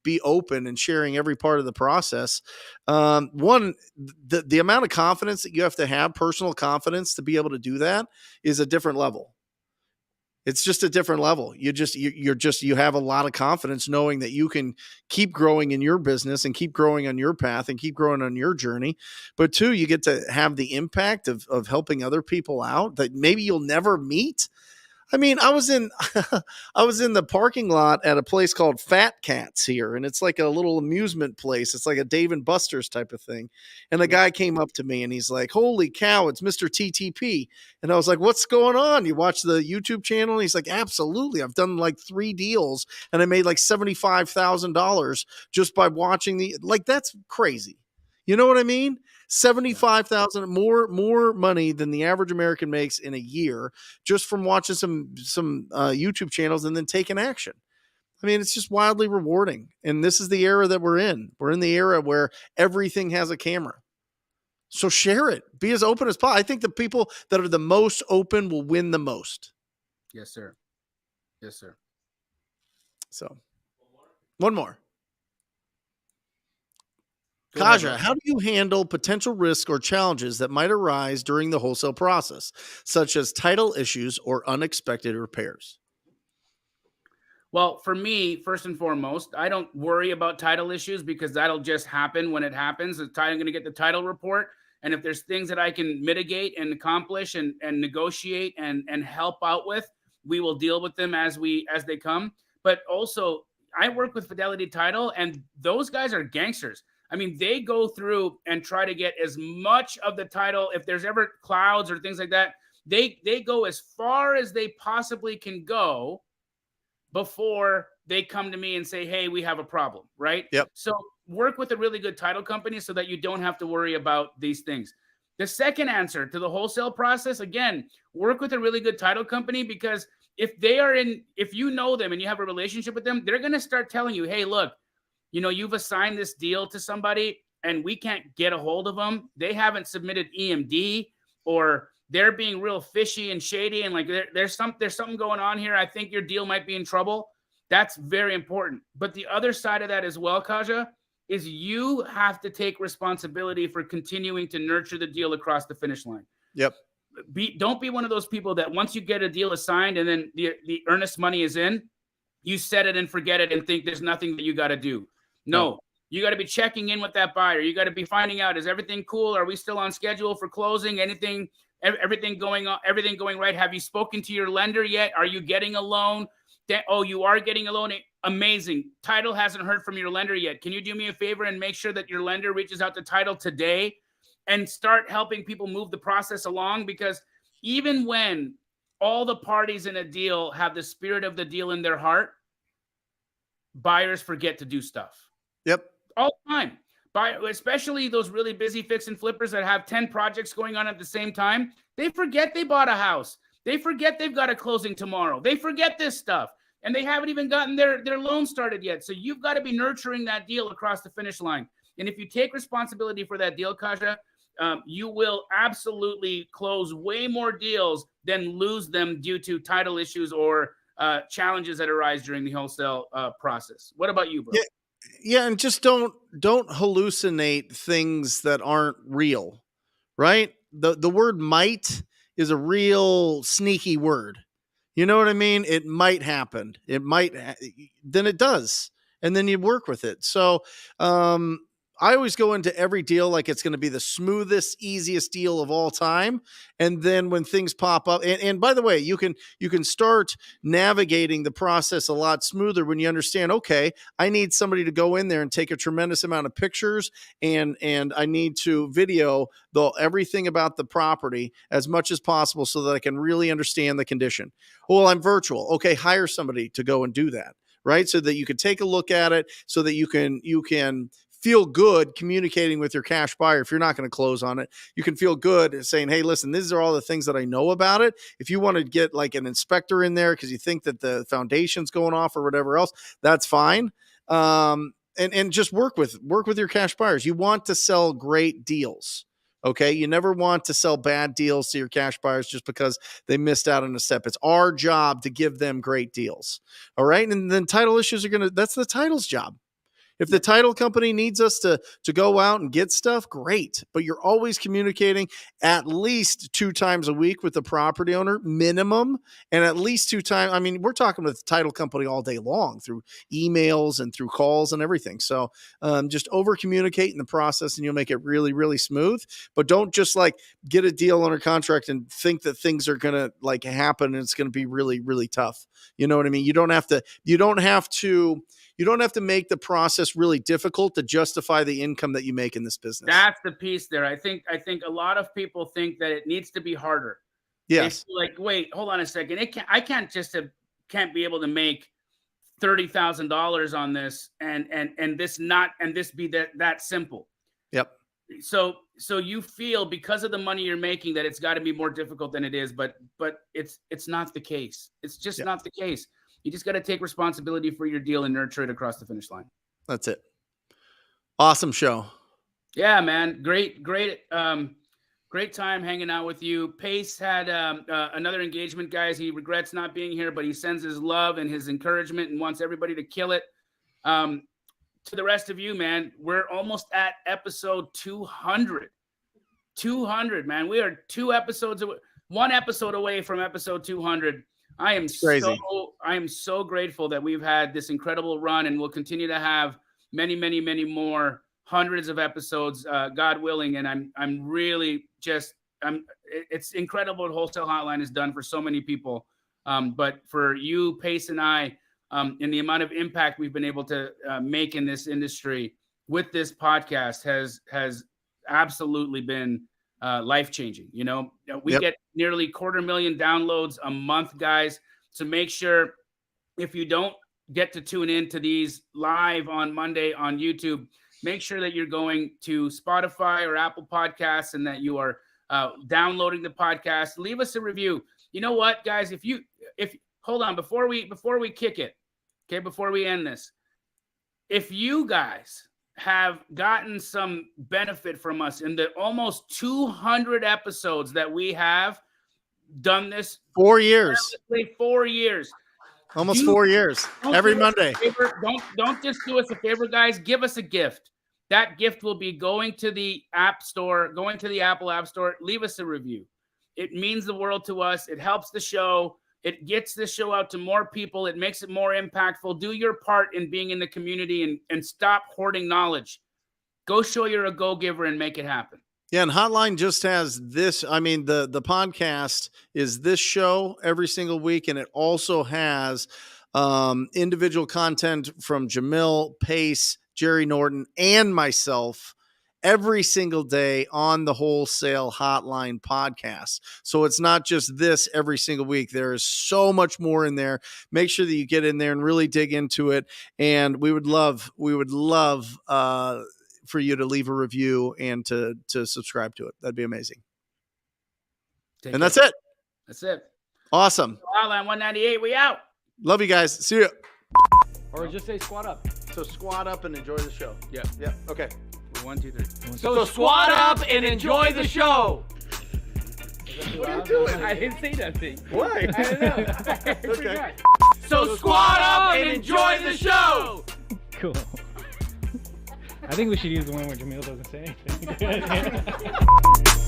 be open and sharing every part of the process. The amount of confidence that you have to have, personal confidence, to be able to do that is a different level. It's just a different level. You have a lot of confidence knowing that you can keep growing in your business and keep growing on your path and keep growing on your journey. But two, you get to have the impact of helping other people out that maybe you'll never meet. I mean, I was in I was in the parking lot at a place called Fat Cats here, and it's like a little amusement place. It's like a Dave and Buster's type of thing. And the guy came up to me and he's like, "Holy cow, it's Mr. TTP." And I was like, "What's going on? You watch the YouTube channel?" And he's like, "Absolutely. I've done like 3 deals and I made like $75,000 just by watching that's crazy." You know what I mean? 75,000 more money than the average American makes in a year just from watching some YouTube channels and then taking action. I mean, it's just wildly rewarding. And this is the era that we're in. We're in the era where everything has a camera. So share it. Be as open as possible. I think the people that are the most open will win the most. Yes, sir. Yes, sir. So one more. Go ahead, Kaja, bro. how do you handle potential risks or challenges that might arise during the wholesale process, such as title issues or unexpected repairs? Well, for me, first and foremost, I don't worry about title issues because that'll just happen when it happens. I'm going to get the title report. And if there's things that I can mitigate and accomplish and negotiate and help out with, we will deal with them as they come. But also, I work with Fidelity Title, and those guys are gangsters. I mean, they go through and try to get as much of the title. If there's ever clouds or things like that, they go as far as they possibly can go before they come to me and say, "Hey, we have a problem," right? Yep. So work with a really good title company so that you don't have to worry about these things. The second answer to the wholesale process, again, work with a really good title company, because if you know them and you have a relationship with them, they're going to start telling you, "Hey, look, you've assigned this deal to somebody and we can't get a hold of them. They haven't submitted EMD, or they're being real fishy and shady. And like, there's something going on here. I think your deal might be in trouble." That's very important. But the other side of that as well, Kaja, is you have to take responsibility for continuing to nurture the deal across the finish line. Yep. Don't be one of those people that once you get a deal assigned and then the earnest money is in, you set it and forget it and think there's nothing that you got to do. No, you got to be checking in with that buyer. You got to be finding out, is everything cool? Are we still on schedule for closing? Everything going right? Have you spoken to your lender yet? Are you getting a loan? You are getting a loan. Amazing. Title hasn't heard from your lender yet. Can you do me a favor and make sure that your lender reaches out to Title today and start helping people move the process along? Because even when all the parties in a deal have the spirit of the deal in their heart, buyers forget to do stuff. Yep. All the time. Especially those really busy fix and flippers that have 10 projects going on at the same time. They forget they bought a house. They forget they've got a closing tomorrow. They forget this stuff. And they haven't even gotten their loan started yet. So you've got to be nurturing that deal across the finish line. And if you take responsibility for that deal, Kaja, you will absolutely close way more deals than lose them due to title issues or challenges that arise during the wholesale process. What about you, bro? Yeah, and just don't hallucinate things that aren't real, right? The word might is a real sneaky word. You know what I mean? It might happen. Then it does. And then you work with it. So, I always go into every deal like it's going to be the smoothest, easiest deal of all time. And then when things pop up, and by the way, you can start navigating the process a lot smoother when you understand, okay, I need somebody to go in there and take a tremendous amount of pictures, and I need to video everything about the property as much as possible so that I can really understand the condition. Well, I'm virtual. Okay, hire somebody to go and do that, right? So that you can take a look at it, so that you can feel good communicating with your cash buyer. If you're not going to close on it, you can feel good saying, "Hey, listen, these are all the things that I know about it. If you want to get like an inspector in there because you think that the foundation's going off or whatever else, that's fine." And just work with your cash buyers. You want to sell great deals, Okay. You never want to sell bad deals to your cash buyers just because they missed out on a step. It's our job to give them great deals. All right. And then title issues that's the title's job. If the title company needs us to go out and get stuff, great. But you're always communicating at least 2 times a week with the property owner, minimum, and at least 2 times. I mean, we're talking with the title company all day long through emails and through calls and everything. So just over communicate in the process and you'll make it really, really smooth. But don't just like get a deal under contract and think that things are going to like happen and it's going to be really, really tough. You know what I mean? You don't have to make the process really difficult to justify the income that you make in this business. That's the piece there. I think a lot of people think that it needs to be harder. Yes. Like, wait, hold on a second. I can't be able to make $30,000 on this and this be that simple. Yep. So you feel because of the money you're making that it's got to be more difficult than it is, but it's not the case. It's just not the case. You just got to take responsibility for your deal and nurture it across the finish line. That's it. Awesome show. Yeah, man. Great time hanging out with you. Pace had another engagement, guys. He regrets not being here, but he sends his love and his encouragement and wants everybody to kill it. To the rest of you, man, we're almost at episode 200. 200, man. We are 1 episode away from episode 200. I am so grateful that we've had this incredible run and we'll continue to have many, many, many more hundreds of episodes, God willing. And I'm really it's incredible what Wholesale Hotline has done for so many people. But for you, Pace and I, and the amount of impact we've been able to make in this industry with this podcast has absolutely been life-changing. You know, we get nearly 250,000 downloads a month, guys. So make sure if you don't get to tune in to these live on Monday on YouTube, make sure that you're going to Spotify or Apple Podcasts and that you are downloading the podcast. Leave us a review. You know what, guys, if hold on, before we kick it, okay, before we end this, if you guys have gotten some benefit from us in the almost 200 episodes that we have done this 4 years, 4 years, almost 4 years, every Monday. Don't just do us a favor, guys. Give us a gift. That gift will be going to the App Store, going to the Apple App Store. Leave us a review. It means the world to us. It helps the show. It gets the show out to more people. It makes it more impactful. Do your part in being in the community and stop hoarding knowledge. Go show you're a go-giver and make it happen. Yeah, and Hotline just has this. I mean, the podcast is this show every single week, and it also has individual content from Jamil, Pace, Jerry Norton, and myself every single day on the Wholesale Hotline podcast. So it's not just this every single week. There is so much more in there. Make sure that you get in there and really dig into it. And we would love for you to leave a review and to subscribe to it. That'd be amazing. That's it. That's it. Awesome. Hotline 198. We out. Love you guys. See you. Or just say squat up. So squat up and enjoy the show. Yeah. Yeah. Okay. 1, 2, 3. So squat up and enjoy the show. What are you doing? I didn't say nothing. Why? I don't know. Okay. So squat up and enjoy the show. Cool. I think we should use the one where Jamil doesn't say anything.